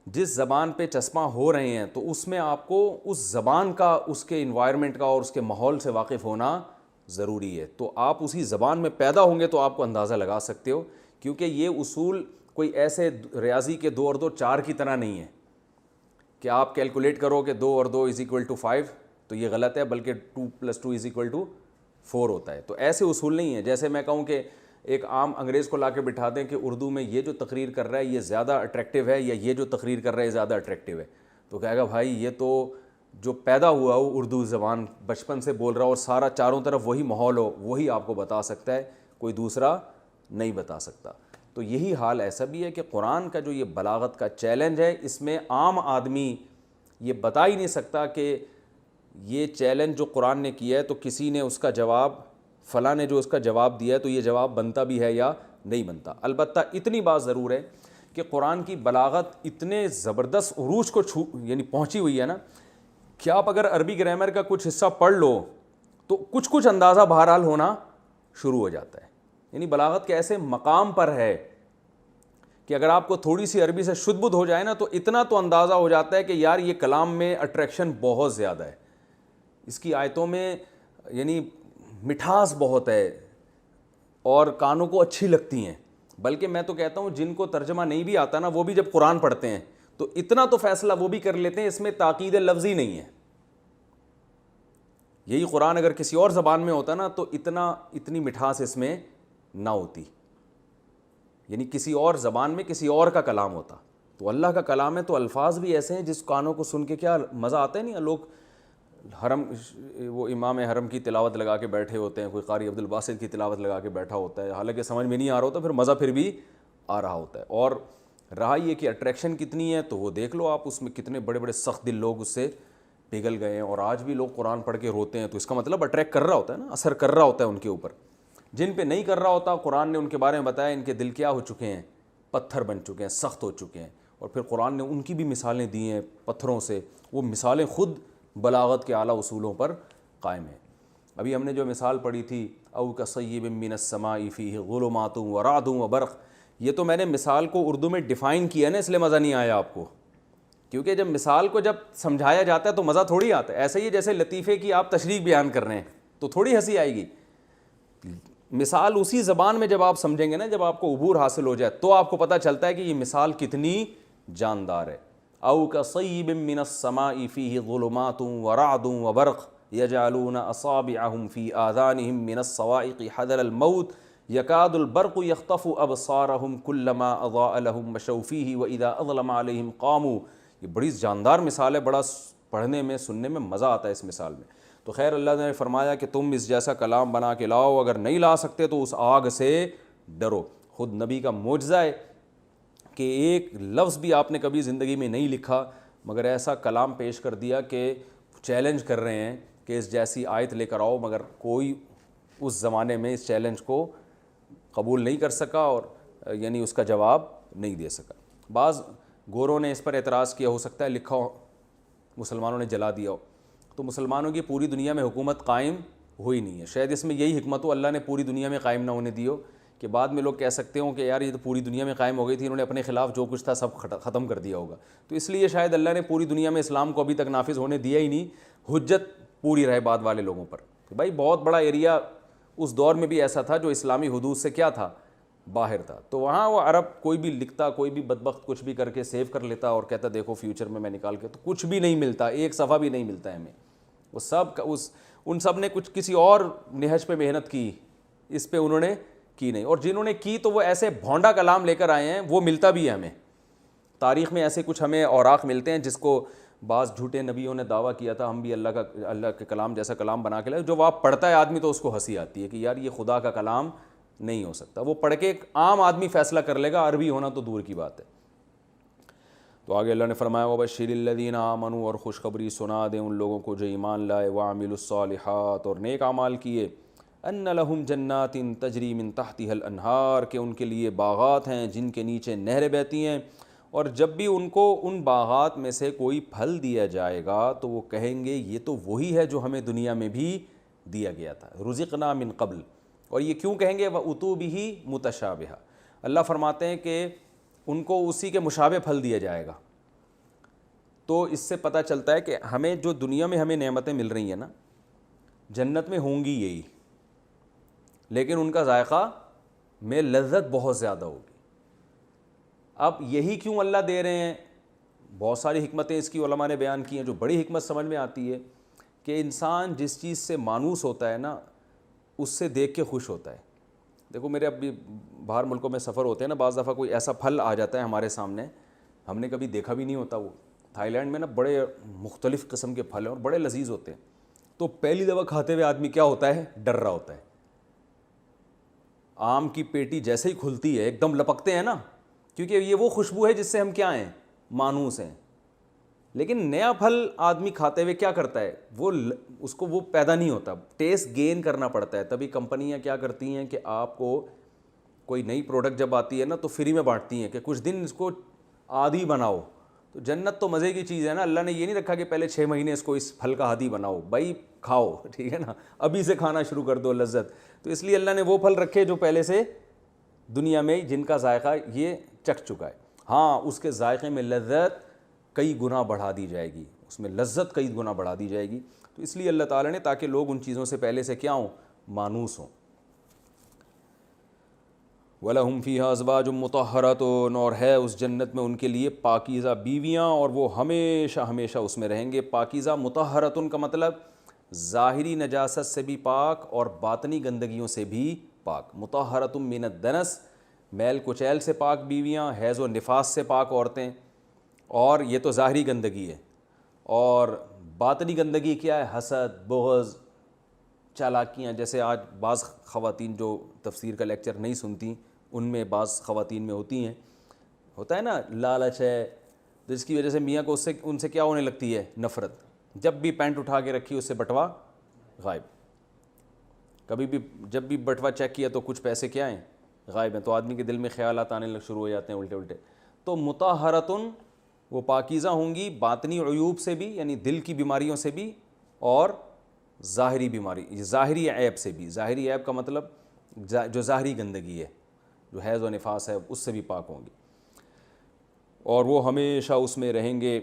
جس زبان پہ چسپاں ہو رہے ہیں تو اس میں آپ کو اس زبان کا، اس کے انوائرمنٹ کا اور اس کے ماحول سے واقف ہونا ضروری ہے۔ تو آپ اسی زبان میں پیدا ہوں گے تو آپ کو اندازہ لگا سکتے ہو، کیونکہ یہ اصول کوئی ایسے ریاضی کے 2 اور 2 4 کی طرح نہیں ہے کہ آپ کیلکولیٹ کرو کہ 2 اور 2 = 5، تو یہ غلط ہے، بلکہ 2 + 2 = 4 ہوتا ہے۔ تو ایسے اصول نہیں ہیں جیسے میں کہوں کہ ایک عام انگریز کو لا کے بٹھا دیں کہ اردو میں یہ جو تقریر کر رہا ہے یہ زیادہ اٹریکٹیو ہے، یا یہ جو تقریر کر رہا ہے زیادہ اٹریکٹیو ہے، تو کہے گا بھائی یہ تو جو پیدا ہوا ہو اردو زبان بچپن سے بول رہا ہو اور سارا چاروں طرف وہی ماحول ہو، وہی آپ کو بتا سکتا ہے، کوئی دوسرا نہیں بتا سکتا۔ تو یہی حال ایسا بھی ہے کہ قرآن کا جو یہ بلاغت کا چیلنج ہے، اس میں عام آدمی یہ بتا ہی نہیں سکتا کہ یہ چیلنج جو قرآن نے کیا ہے تو کسی نے اس کا جواب، فلاں نے جو اس کا جواب دیا ہے تو یہ جواب بنتا بھی ہے یا نہیں بنتا۔ البتہ اتنی بات ضرور ہے کہ قرآن کی بلاغت اتنے زبردست عروج کو پہنچی ہوئی ہے نا کہ آپ اگر عربی گرامر کا کچھ حصہ پڑھ لو تو کچھ اندازہ بہرحال ہونا شروع ہو جاتا ہے۔ بلاغت کے ایسے مقام پر ہے کہ اگر آپ کو تھوڑی سی عربی سے شدھ بدھ ہو جائے نا تو اتنا تو اندازہ ہو جاتا ہے کہ یار یہ کلام میں اٹریکشن بہت زیادہ ہے، اس کی آیتوں میں مٹھاس بہت ہے اور کانوں کو اچھی لگتی ہیں۔ بلکہ میں تو کہتا ہوں جن کو ترجمہ نہیں بھی آتا نا وہ بھی جب قرآن پڑھتے ہیں تو اتنا تو فیصلہ وہ بھی کر لیتے ہیں، اس میں تاکید لفظی نہیں ہے۔ یہی قرآن اگر کسی اور زبان میں ہوتا نا تو اتنی مٹھاس اس میں نہ ہوتی، کسی اور زبان میں کسی اور کا کلام ہوتا۔ تو اللہ کا کلام ہے تو الفاظ بھی ایسے ہیں جس کانوں کو سن کے کیا مزہ آتا ہے۔ نہیں لوگ حرم، وہ امام حرم کی تلاوت لگا کے بیٹھے ہوتے ہیں، کوئی قاری عبد الباسط کی تلاوت لگا کے بیٹھا ہوتا ہے، حالانکہ سمجھ میں نہیں آ رہا ہوتا، پھر مزہ پھر بھی آ رہا ہوتا ہے۔ اور رہا یہ کہ اٹریکشن کتنی ہے تو وہ دیکھ لو آپ، اس میں کتنے بڑے بڑے سخت دل لوگ اس سے پگھل گئے ہیں، اور آج بھی لوگ قرآن پڑھ کے روتے ہیں، تو اس کا مطلب اٹریکٹ کر رہا ہوتا ہے نا، اثر کر رہا ہوتا ہے ان کے اوپر۔ جن پہ نہیں کر رہا ہوتا قرآن نے ان کے بارے میں بتایا ان کے دل کیا ہو چکے ہیں، پتھر بن چکے ہیں، سخت ہو چکے ہیں۔ اور پھر قرآن نے ان کی بھی مثالیں دی ہیں پتھروں سے، وہ مثالیں خود بلاغت کے اعلیٰ اصولوں پر قائم ہیں۔ ابھی ہم نے جو مثال پڑھی تھی او کصیب من السماء فیہ ظلمات ورعد وبرق، یہ تو میں نے مثال کو اردو میں ڈیفائن کیا نا، اس لیے مزہ نہیں آیا آپ کو، کیونکہ جب مثال کو جب سمجھایا جاتا ہے تو مزہ تھوڑی آتا ہے۔ ایسے ہی جیسے لطیفے کی آپ تشریح بیان کر رہے ہیں تو تھوڑی ہنسی آئے گی، مثال اسی زبان میں جب آپ سمجھیں گے نا، جب آپ کو عبور حاصل ہو جائے تو آپ کو پتہ چلتا ہے کہ یہ مثال کتنی جاندار ہے۔ او کصیب من السماء فیہ ظلمات ورعد وبرق یجعلون اصابعهم فی آذانهم من الصواعق حذر الموت یکاد البرق یخطف ابصارہم کلما اضاء لہم مشوا فیہ واذا اظلم علیہم قاموا. یہ بڑی جاندار مثال ہے, بڑا پڑھنے میں سننے میں مزہ آتا ہے اس مثال میں. تو خیر اللہ نے فرمایا کہ تم اس جیسا کلام بنا کے لاؤ, اگر نہیں لا سکتے تو اس آگ سے ڈرو. خود نبی کا معجزہ ہے کہ ایک لفظ بھی آپ نے کبھی زندگی میں نہیں لکھا مگر ایسا کلام پیش کر دیا کہ چیلنج کر رہے ہیں کہ اس جیسی آیت لے کر آؤ, مگر کوئی اس زمانے میں اس چیلنج کو قبول نہیں کر سکا اور یعنی اس کا جواب نہیں دے سکا. بعض گوروں نے اس پر اعتراض کیا, ہو سکتا ہے لکھا ہو مسلمانوں نے جلا دیا ہو, تو مسلمانوں کی پوری دنیا میں حکومت قائم ہوئی نہیں ہے. شاید اس میں یہی حکمت ہو, اللہ نے پوری دنیا میں قائم نہ ہونے دی ہو کہ بعد میں لوگ کہہ سکتے ہوں کہ یار یہ تو پوری دنیا میں قائم ہو گئی تھی, انہوں نے اپنے خلاف جو کچھ تھا سب ختم کر دیا ہوگا. تو اس لیے شاید اللہ نے پوری دنیا میں اسلام کو ابھی تک نافذ ہونے دیا ہی نہیں, حجت پوری رہے بعد والے لوگوں پر. بھائی بہت بڑا ایریا اس دور میں بھی ایسا تھا جو اسلامی حدود سے کیا تھا, باہر تھا. تو وہاں وہ عرب کوئی بھی لکھتا, کوئی بھی بدبخت کچھ بھی کر کے سیو کر لیتا اور کہتا دیکھو فیوچر میں نکال کے, تو کچھ بھی نہیں ملتا, ایک صفحہ بھی نہیں ملتا ہے ہمیں. وہ سب ان سب نے کچھ کسی اور نہج پہ محنت کی, اس پہ انہوں نے کی نہیں, اور جنہوں نے کی تو وہ ایسے بھونڈا کلام لے کر آئے ہیں, وہ ملتا بھی ہے ہمیں. تاریخ میں ایسے کچھ ہمیں اوراق ملتے ہیں جس کو بعض جھوٹے نبیوں نے دعویٰ کیا تھا ہم بھی اللہ کے کلام جیسا کلام بنا کے لائے, جو آپ پڑھتا ہے آدمی تو اس کو ہنسی آتی ہے کہ یار یہ خدا کا کلام نہیں ہو سکتا. وہ پڑھ کے ایک عام آدمی فیصلہ کر لے گا, عربی ہونا تو دور کی بات ہے. تو آگے اللہ نے فرمایا وبشر الذین آمنوا, اور خوشخبری سنا دیں ان لوگوں کو جو ایمان لائے, وعملوا الصالحات, اور نیک اعمال کیے, ان لہم جنات تجری من تحتها الانہار, کہ ان کے لیے باغات ہیں جن کے نیچے نہریں بہتی ہیں, اور جب بھی ان کو ان باغات میں سے کوئی پھل دیا جائے گا تو وہ کہیں گے یہ تو وہی ہے جو ہمیں دنیا میں بھی دیا گیا تھا, رزقنا من قبل. اور یہ کیوں کہیں گے وَأُتُوا بِهِ مُتَشَابِهًا, اللہ فرماتے ہیں کہ ان کو اسی کے مشابہ پھل دیا جائے گا. تو اس سے پتہ چلتا ہے کہ ہمیں جو دنیا میں ہمیں نعمتیں مل رہی ہیں نا, جنت میں ہوں گی یہی, لیکن ان کا ذائقہ میں لذت بہت زیادہ ہوگی. اب یہی کیوں اللہ دے رہے ہیں, بہت ساری حکمتیں اس کی علماء نے بیان کی ہیں. جو بڑی حکمت سمجھ میں آتی ہے کہ انسان جس چیز سے مانوس ہوتا ہے نا اس سے دیکھ کے خوش ہوتا ہے. دیکھو میرے اب بھی باہر ملکوں میں سفر ہوتے ہیں نا, بعض دفعہ کوئی ایسا پھل آ جاتا ہے ہمارے سامنے, ہم نے کبھی دیکھا بھی نہیں ہوتا. وہ تھائی لینڈ میں نا بڑے مختلف قسم کے پھل ہیں اور بڑے لذیذ ہوتے ہیں. تو پہلی دفعہ کھاتے ہوئے آدمی کیا ہوتا ہے, ڈر رہا ہوتا ہے. آم کی پیٹی جیسے ہی کھلتی ہے ایک دم لپکتے ہیں نا, کیونکہ یہ وہ خوشبو ہے جس سے ہم کیا ہیں, مانوس ہیں. لیکن نیا پھل آدمی کھاتے ہوئے کیا کرتا ہے, وہ اس کو وہ پیدا نہیں ہوتا, ٹیسٹ گین کرنا پڑتا ہے. تبھی کمپنیاں کیا کرتی ہیں کہ آپ کو کوئی نئی پروڈکٹ جب آتی ہے نا تو فری میں بانٹتی ہیں کہ کچھ دن اس کو عادی بناؤ. تو جنت تو مزے کی چیز ہے نا, اللہ نے یہ نہیں رکھا کہ پہلے 6 مہینے اس کو اس پھل کا عادی بناؤ, بھائی کھاؤ, ٹھیک ہے نا, ابھی سے کھانا شروع کر دو لذت. تو اس لیے اللہ نے وہ پھل رکھے جو پہلے سے دنیا میں جن کا ذائقہ یہ چکھ چکا ہے. ہاں اس کے ذائقے میں لذت کئی گنا بڑھا دی جائے گی, اس میں لذت کئی گنا بڑھا دی جائے گی. تو اس لیے اللہ تعالیٰ نے, تاکہ لوگ ان چیزوں سے پہلے سے کیا ہوں, مانوس ہوں. وَلَهُمْ فِيهَا أَزْوَاجٌ مُطَهَّرَةٌ, اور ہے اس جنت میں ان کے لیے پاکیزہ بیویاں, اور وہ ہمیشہ ہمیشہ اس میں رہیں گے. پاکیزہ مطہرۃ کا مطلب ظاہری نجاست سے بھی پاک اور باطنی گندگیوں سے بھی پاک. مطہرۃ من الدنس, میل کچیل سے پاک بیویاں, حیض و نفاس سے پاک عورتیں. اور یہ تو ظاہری گندگی ہے, اور باطنی گندگی کیا ہے, حسد, بغض, چالاکیاں. جیسے آج بعض خواتین جو تفسیر کا لیکچر نہیں سنتی, ان میں بعض خواتین میں ہوتی ہیں, ہوتا ہے نا لالچ ہے, جس کی وجہ سے میاں کو ان سے کیا ہونے لگتی ہے, نفرت. جب بھی پینٹ اٹھا کے رکھی اس سے بٹوا غائب, کبھی بھی جب بھی بٹوا چیک کیا تو کچھ پیسے کیا ہیں, غائب ہیں. تو آدمی کے دل میں خیالات آنے شروع ہو جاتے ہیں الٹے الٹے. تو مطہرۃ وہ پاکیزہ ہوں گی باطنی عیوب سے بھی, یعنی دل کی بیماریوں سے بھی, اور ظاہری بیماری, ظاہری عیب سے بھی. ظاہری عیب کا مطلب جو ظاہری گندگی ہے, جو حیض و نفاس ہے, اس سے بھی پاک ہوں گی, اور وہ ہمیشہ اس میں رہیں گے.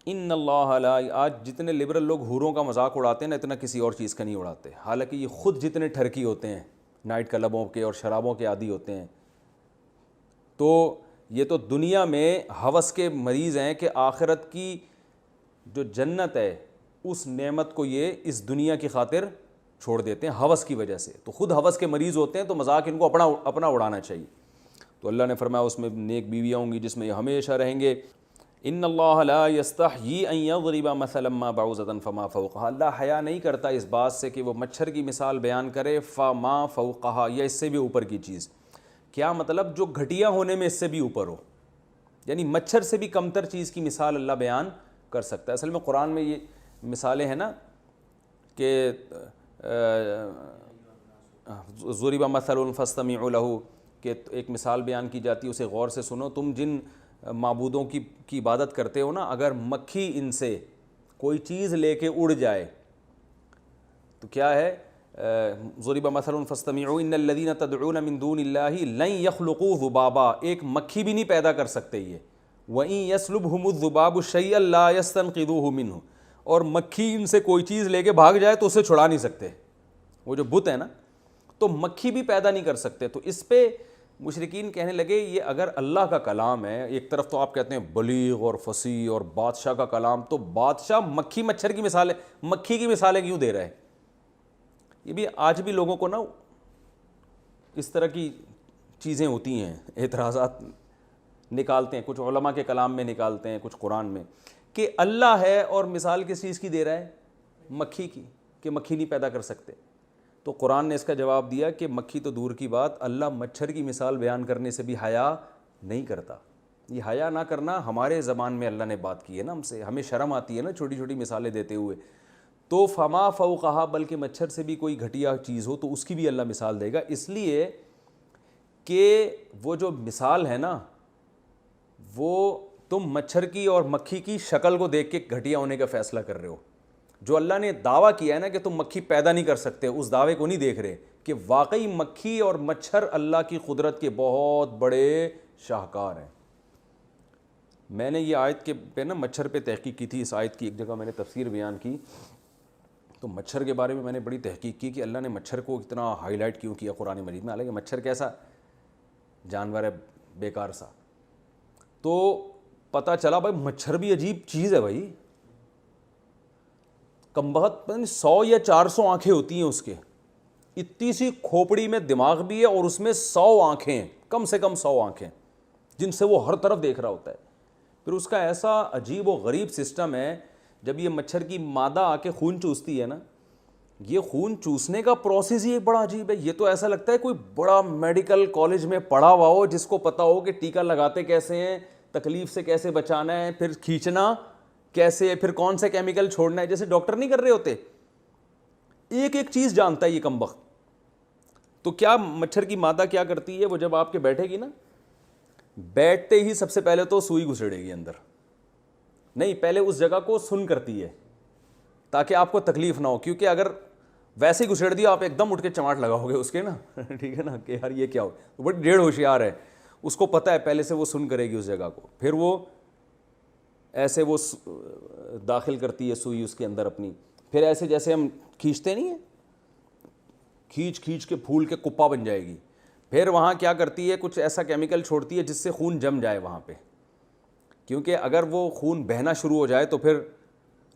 ان اللہ لا, آج جتنے لبرل لوگ حوروں کا مذاق اڑاتے ہیں نا, اتنا کسی اور چیز کا نہیں اڑاتے. حالانکہ یہ خود جتنے ٹھرکی ہوتے ہیں, نائٹ کلبوں کے اور شرابوں کے عادی ہوتے ہیں, تو یہ تو دنیا میں ہوس کے مریض ہیں کہ آخرت کی جو جنت ہے اس نعمت کو یہ اس دنیا کی خاطر چھوڑ دیتے ہیں ہوس کی وجہ سے. تو خود ہوس کے مریض ہوتے ہیں تو مذاق ان کو اپنا اڑانا چاہیے. تو اللہ نے فرمایا اس میں نیک بیویاں ہوں گی جس میں یہ ہمیشہ رہیں گے. ان اللہ لا یستحیی ان یضرب مثلا ما بعوضۃ فما فوقها. اللہ حیا نہیں کرتا اس بات سے کہ وہ مچھر کی مثال بیان کرے فما فوقها یا اس سے بھی اوپر کی چیز. کیا مطلب؟ جو گھٹیا ہونے میں اس سے بھی اوپر ہو, یعنی مچھر سے بھی کمتر چیز کی مثال اللہ بیان کر سکتا ہے. اصل میں قرآن میں یہ مثالیں ہیں نا کہ ضرب مثل فاستمعوا له, کہ ایک مثال بیان کی جاتی ہے اسے غور سے سنو. تم جن معبودوں کی عبادت کرتے ہو نا, اگر مکھی ان سے کوئی چیز لے کے اڑ جائے تو کیا ہے؟ ضرب مثل فاستمعوا ان الذين تدعون من دون الله لن يخلقوا ذبابا. ایک مکھی بھی نہیں پیدا کر سکتے یہ. وَإِن يَسْلُبْهُمُ الذُّبَابُ شَيْئًا لَا يَسْتَنقِذُوهُ مِنْهُ. اور مکھی ان سے کوئی چیز لے کے بھاگ جائے تو اسے چھڑا نہیں سکتے. وہ جو بت ہے نا, تو مکھی بھی پیدا نہیں کر سکتے. تو اس پہ مشرکین کہنے لگے یہ اگر اللہ کا کلام ہے, ایک طرف تو آپ کہتے ہیں بلیغ اور فصیح اور بادشاہ کا کلام, تو بادشاہ مکھی مچھر کی مثالیں, مکھی کی مثالیں کیوں دے رہا ہے؟ یہ بھی آج بھی لوگوں کو نا اس طرح کی چیزیں ہوتی ہیں, اعتراضات نکالتے ہیں, کچھ علماء کے کلام میں نکالتے ہیں, کچھ قرآن میں, کہ اللہ ہے اور مثال کس چیز کی دے رہا ہے؟ مکھی کی, کہ مکھی نہیں پیدا کر سکتے. تو قرآن نے اس کا جواب دیا کہ مکھی تو دور کی بات, اللہ مچھر کی مثال بیان کرنے سے بھی حیا نہیں کرتا. یہ حیا نہ کرنا ہمارے زبان میں اللہ نے بات کی ہے نا ہم سے, ہمیں شرم آتی ہے نا چھوٹی چھوٹی مثالیں دیتے ہوئے. تو فما فوقہا, بلکہ مچھر سے بھی کوئی گھٹیا چیز ہو تو اس کی بھی اللہ مثال دے گا. اس لیے کہ وہ جو مثال ہے نا, وہ تم مچھر کی اور مکھی کی شکل کو دیکھ کے گھٹیا ہونے کا فیصلہ کر رہے ہو. جو اللہ نے دعویٰ کیا ہے نا کہ تم مکھی پیدا نہیں کر سکتے, اس دعوے کو نہیں دیکھ رہے کہ واقعی مکھی اور مچھر اللہ کی قدرت کے بہت بڑے شاہکار ہیں. میں نے یہ آیت کے پہ نا مچھر پہ تحقیق کی تھی. اس آیت کی ایک جگہ میں نے تفسیر بیان کی, تو مچھر کے بارے میں میں نے بڑی تحقیق کی کہ اللہ نے مچھر کو اتنا ہائی لائٹ کیوں کیا قرآن مجید میں. حالانکہ مچھر کیسا جانور ہے, بیکار سا. تو پتہ چلا بھائی مچھر بھی عجیب چیز ہے بھائی. کم بخت 100 یا 400 آنکھیں ہوتی ہیں اس کے, اتنی سی کھوپڑی میں دماغ بھی ہے اور اس میں 100 آنکھیں ہیں, کم سے کم 100 آنکھیں جن سے وہ ہر طرف دیکھ رہا ہوتا ہے. پھر اس کا ایسا عجیب و غریب سسٹم ہے, جب یہ مچھر کی مادہ آ کے خون چوستی ہے نا, یہ خون چوسنے کا پروسیس ہی بڑا عجیب ہے. یہ تو ایسا لگتا ہے کوئی بڑا میڈیکل کالج میں پڑھا ہوا ہو جس کو پتا ہو کہ ٹیکا لگاتے کیسے ہیں, تکلیف سے کیسے بچانا ہے, پھر کھینچنا کیسے ہے, پھر کون سے کیمیکل چھوڑنا ہے. جیسے ڈاکٹر نہیں کر رہے ہوتے, ایک ایک چیز جانتا ہے یہ کم بخت. تو کیا مچھر کی مادہ کیا کرتی ہے, وہ جب آپ کے بیٹھے گی نا, بیٹھتے ہی سب سے پہلے تو سوئی گھسڑے گی اندر. نہیں, پہلے اس جگہ کو سن کرتی ہے تاکہ آپ کو تکلیف نہ ہو, کیونکہ اگر ویسے ہی گھسڑ دیا آپ ایک دم اٹھ کے چماٹ لگاؤ گے اس کے نا, ٹھیک ہے نا, کہ یار یہ کیا ہو. بڑی ڈیڑھ ہوشیار ہے, اس کو پتہ ہے پہلے سے وہ سن کرے گی اس جگہ کو. پھر وہ ایسے وہ داخل کرتی ہے سوئی اس کے اندر اپنی, پھر ایسے جیسے ہم کھینچتے نہیں ہیں, کھینچ کھینچ کے پھول کے کپا بن جائے گی. پھر وہاں کیا کرتی ہے, کچھ ایسا کیمیکل چھوڑتی ہے جس سے خون جم جائے وہاں پہ, کیونکہ اگر وہ خون بہنا شروع ہو جائے تو پھر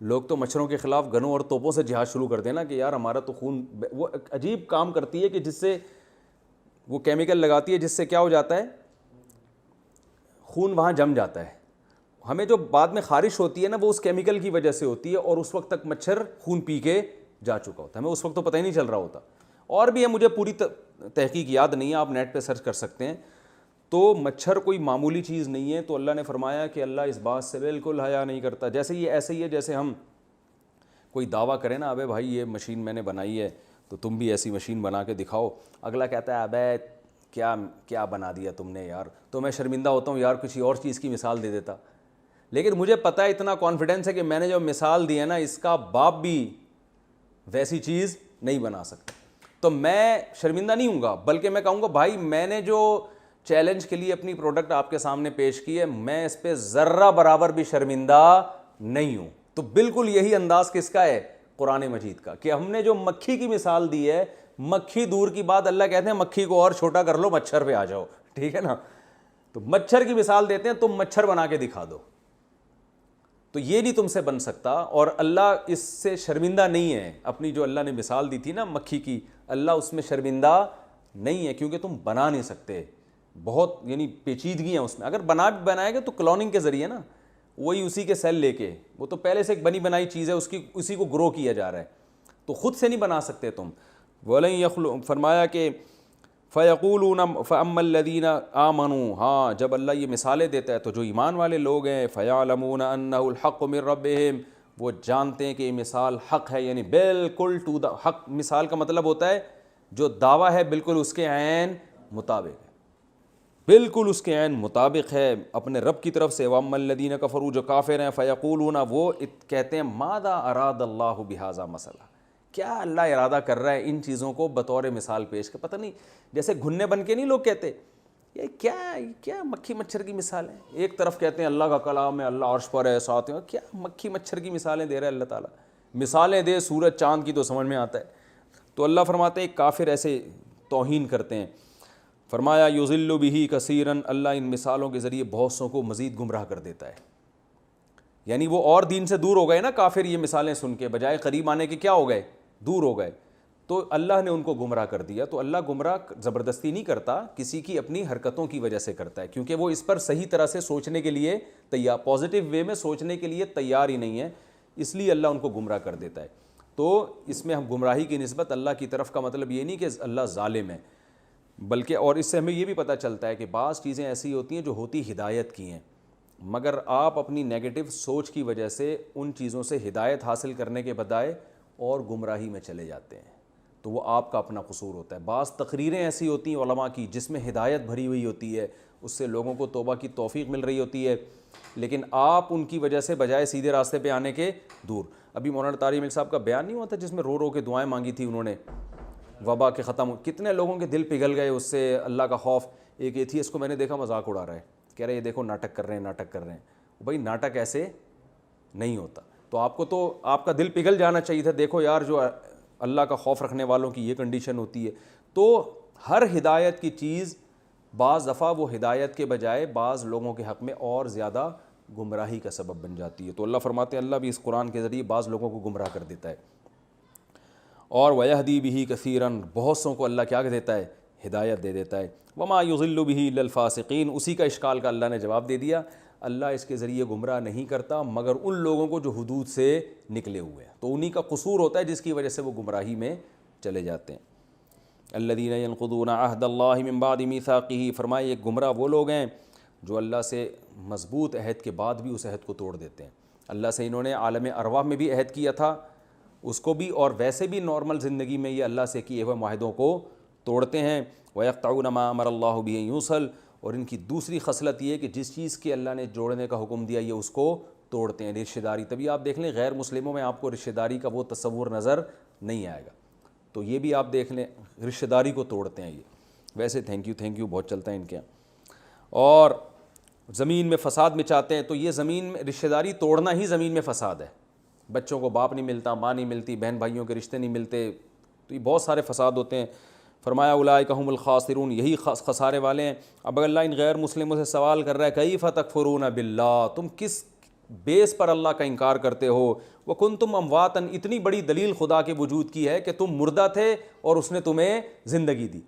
لوگ تو مچھروں کے خلاف گنوں اور توپوں سے جہاد شروع کر دینا کہ یار ہمارا تو خون. وہ عجیب کام کرتی ہے کہ جس سے وہ کیمیکل لگاتی ہے جس سے کیا ہو جاتا ہے, خون وہاں جم جاتا ہے. ہمیں جو بعد میں خارش ہوتی ہے نا, وہ اس کیمیکل کی وجہ سے ہوتی ہے, اور اس وقت تک مچھر خون پی کے جا چکا ہوتا ہے, ہمیں اس وقت تو پتہ ہی نہیں چل رہا ہوتا. اور بھی ہے, مجھے پوری تحقیق یاد نہیں ہے, آپ نیٹ پہ سرچ کر سکتے ہیں. تو مچھر کوئی معمولی چیز نہیں ہے. تو اللہ نے فرمایا کہ اللہ اس بات سے بالکل حیا نہیں کرتا. جیسے یہ ایسے ہی ہے جیسے ہم کوئی دعویٰ کریں نا, ابے بھائی یہ مشین میں نے بنائی ہے تو تم بھی ایسی مشین بنا کے دکھاؤ. اگلا کہتا ہے ابے کیا بنا دیا تم نے یار, تو میں شرمندہ ہوتا ہوں یار کسی اور چیز کی مثال دے دیتا. لیکن مجھے پتہ ہے, اتنا کانفیڈنس ہے کہ میں نے جو مثال دی ہے نا, اس کا باپ بھی ویسی چیز نہیں بنا سکتا. تو میں شرمندہ نہیں ہوں گا, بلکہ میں کہوں گا بھائی میں نے جو چیلنج کے لیے اپنی پروڈکٹ آپ کے سامنے پیش کی ہے, میں اس پہ ذرہ برابر بھی شرمندہ نہیں ہوں. تو بالکل یہی انداز کس کا ہے, قرآن مجید کا, کہ ہم نے جو مکھی کی مثال دی ہے, مکھی دور کی بات, اللہ کہتے ہیں مکھی کو اور چھوٹا کر لو, مچھر پہ آ جاؤ, ٹھیک ہے نا. تو مچھر کی مثال دیتے ہیں, تم مچھر بنا کے دکھا دو. تو یہ نہیں تم سے بن سکتا، اور اللہ اس سے شرمندہ نہیں ہے. اپنی جو اللہ نے مثال دی تھی نا مکھی کی، اللہ اس میں شرمندہ نہیں ہے کیونکہ تم بنا نہیں سکتے. بہت یعنی پیچیدگی ہیں اس میں. اگر بنائے گا تو کلوننگ کے ذریعے نا، وہی اسی کے سیل لے کے، وہ تو پہلے سے ایک بنی بنائی چیز ہے، اسی کو گرو کیا جا رہا ہے، تو خود سے نہیں بنا سکتے تم. وَلَن يَخْلُقُ، فرمایا کہ فَيَقُولُونَ فَأَمَّا الَّذِينَ آمَنُوا، ہاں جب اللہ یہ مثالیں دیتا ہے تو جو ایمان والے لوگ ہیں، فَيَعْلَمُونَ أَنَّهُ الْحَقُّ مِن رَبِّهِمْ، وہ جانتے ہیں کہ یہ مثال حق ہے، یعنی بالکل ٹو دا حق. مثال کا مطلب ہوتا ہے جو دعویٰ ہے بالکل اس کے عین مطابق ہے، بالکل اس کے عین مطابق ہے اپنے رب کی طرف سے. وَأَمَّا الَّذِينَ كَفَرُوا، جو کافر ہیں، فَيَقُولُونَ، وہ کہتے ہیں ماذا اراد اللہ بہذا مثلا، کیا اللہ ارادہ کر رہا ہے ان چیزوں کو بطور مثال پیش کر. پتہ نہیں جیسے گھننے بن کے نہیں لوگ کہتے یہ کیا مکھی مچھر کی مثال ہے. ایک طرف کہتے ہیں اللہ کا کلام ہے، اللہ عرش پر ہے، ساتھ میں کیا مکھی مچھر کی مثالیں دے رہا ہے اللہ تعالیٰ. مثالیں دے سورج چاند کی تو سمجھ میں آتا ہے. تو اللہ فرماتے ہیں کافر ایسے توہین کرتے ہیں. فرمایا یضل بہ کثیرا، اللہ ان مثالوں کے ذریعے بہت سوں کو مزید گمراہ کر دیتا ہے. یعنی وہ اور دین سے دور ہو گئے نا کافر، یہ مثالیں سن کے بجائے قریب آنے کے کیا ہو گئے، دور ہو گئے. تو اللہ نے ان کو گمراہ کر دیا. تو اللہ گمراہ زبردستی نہیں کرتا، کسی کی اپنی حرکتوں کی وجہ سے کرتا ہے، کیونکہ وہ اس پر صحیح طرح سے سوچنے کے لیے تیار، پازیٹیو وے میں سوچنے کے لیے تیار ہی نہیں ہے، اس لیے اللہ ان کو گمراہ کر دیتا ہے. تو اس میں ہم گمراہی کی نسبت اللہ کی طرف کا مطلب یہ نہیں کہ اللہ ظالم ہے، بلکہ اور اس سے ہمیں یہ بھی پتہ چلتا ہے کہ بعض چیزیں ایسی ہوتی ہیں جو ہوتی ہدایت کی ہیں، مگر آپ اپنی نیگیٹو سوچ کی وجہ سے ان چیزوں سے ہدایت حاصل کرنے کے بجائے اور گمراہی میں چلے جاتے ہیں، تو وہ آپ کا اپنا قصور ہوتا ہے. بعض تقریریں ایسی ہوتی ہیں علماء کی جس میں ہدایت بھری ہوئی ہوتی ہے، اس سے لوگوں کو توبہ کی توفیق مل رہی ہوتی ہے، لیکن آپ ان کی وجہ سے بجائے سیدھے راستے پہ آنے کے دور. ابھی مولانا طارق مل صاحب کا بیان نہیں ہوا تھا جس میں رو رو کے دعائیں مانگی تھی انہوں نے وبا کے ختم، کتنے لوگوں کے دل پگھل گئے اس سے، اللہ کا خوف. ایک ایتھیسٹ کو میں نے دیکھا مذاق اڑا رہا ہے، کہہ رہے یہ دیکھو ناٹک کر رہے ہیں. بھائی ناٹک ایسے نہیں ہوتا. تو آپ کا دل پگھل جانا چاہیے تھا، دیکھو یار جو اللہ کا خوف رکھنے والوں کی یہ کنڈیشن ہوتی ہے. تو ہر ہدایت کی چیز بعض دفعہ وہ ہدایت کے بجائے بعض لوگوں کے حق میں اور زیادہ گمراہی کا سبب بن جاتی ہے. تو اللہ فرماتے ہیں اللہ بھی اس قرآن کے ذریعے بعض لوگوں کو گمراہ کر دیتا ہے. اور وَيَهْدِي بِهِ كَثِيرًا، بہت سوں کو اللہ کیا دیتا ہے، ہدایت دے دیتا ہے. وَمَا يُضِلُّ بِهِ إِلَّا الْفَاسِقِينَ، اسی کا اشکال کا اللہ نے جواب دے دیا. اللہ اس کے ذریعے گمراہ نہیں کرتا مگر ان لوگوں کو جو حدود سے نکلے ہوئے ہیں، تو انہی کا قصور ہوتا ہے جس کی وجہ سے وہ گمراہی میں چلے جاتے ہیں. الَّذِينَ يَنقُضُونَ عَهْدَ اللَّهِ مِن بَعْدِ مِيثَاقِهِ، فرمائے یہ گمراہ وہ لوگ ہیں جو اللہ سے مضبوط عہد کے بعد بھی اس عہد کو توڑ دیتے ہیں. اللہ سے انہوں نے عالم ارواح میں بھی عہد کیا تھا، اس کو بھی، اور ویسے بھی نارمل زندگی میں یہ اللہ سے کیے ہوئے معاہدوں کو توڑتے ہیں. وَيَقْطَعُونَ مَا أَمَرَ اللَّهُ بِهِ يُوصَلْ، اور ان کی دوسری خصلت یہ ہے کہ جس چیز کے اللہ نے جوڑنے کا حکم دیا یہ اس کو توڑتے ہیں. رشتہ داری، تبھی آپ دیکھ لیں غیر مسلموں میں آپ کو رشتہ داری کا وہ تصور نظر نہیں آئے گا. تو یہ بھی آپ دیکھ لیں رشتہ داری کو توڑتے ہیں. یہ ویسے تھینک یو بہت چلتا ہے ان کے. اور زمین میں فساد مچاتے ہیں، تو یہ زمین میں رشتہ داری توڑنا ہی زمین میں فساد ہے. بچوں کو باپ نہیں ملتا، ماں نہیں ملتی، بہن بھائیوں کے رشتے نہیں ملتے، تو یہ بہت سارے فساد ہوتے ہیں. فرمایا اولئک هم الخاسرون، یہی خسارے والے ہیں. اب اللہ ان غیر مسلموں سے سوال کر رہا ہے کیف تکفرون باللہ، تم کس بیس پر اللہ کا انکار کرتے ہو. وکنتم امواتا، اتنی بڑی دلیل خدا کے وجود کی ہے کہ تم مردہ تھے اور اس نے تمہیں زندگی دی.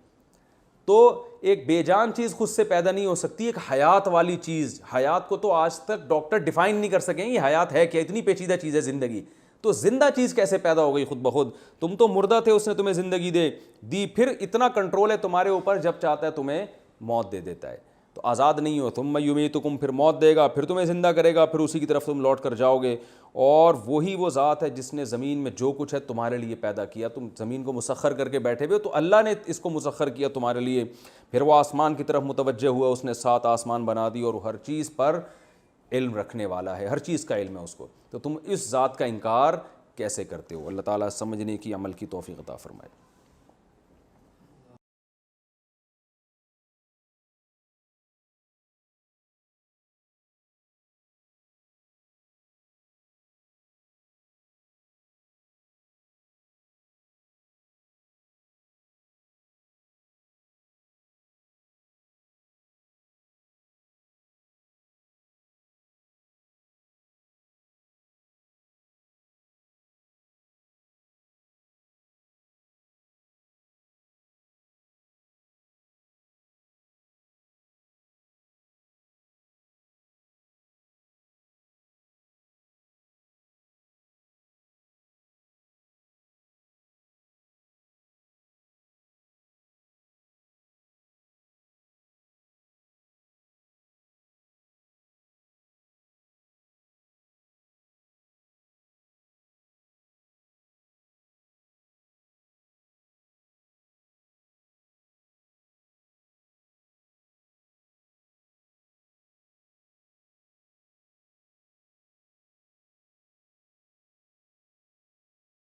تو ایک بے جان چیز خود سے پیدا نہیں ہو سکتی، ایک حیات والی چیز، حیات کو تو آج تک ڈاکٹر ڈیفائن نہیں کر سکیں یہ حیات ہے کیا، اتنی پیچیدہ چیز ہے زندگی. تو زندہ چیز کیسے پیدا ہو گئی خود بخود؟ تم تو مردہ تھے، اس نے تمہیں زندگی دی، پھر اتنا کنٹرول ہے تمہارے اوپر، جب چاہتا ہے تمہیں موت دے دیتا ہے. تو آزاد نہیں ہو. ثم یمیتکم، پھر موت دے گا، پھر تمہیں زندہ کرے گا، پھر اسی کی طرف تم لوٹ کر جاؤ گے. اور وہی وہ ذات ہے جس نے زمین میں جو کچھ ہے تمہارے لیے پیدا کیا. تم زمین کو مسخر کر کے بیٹھے ہوئے، تو اللہ نے اس کو مسخر کیا تمہارے لیے. پھر وہ آسمان کی طرف متوجہ ہوا، اس نے 7 آسمان بنا دی، اور ہر چیز پر علم رکھنے والا ہے، ہر چیز کا علم ہے اس کو. تو تم اس ذات کا انکار کیسے کرتے ہو؟ اللہ تعالیٰ سمجھنے کی، عمل کی توفیق عطا فرمائے.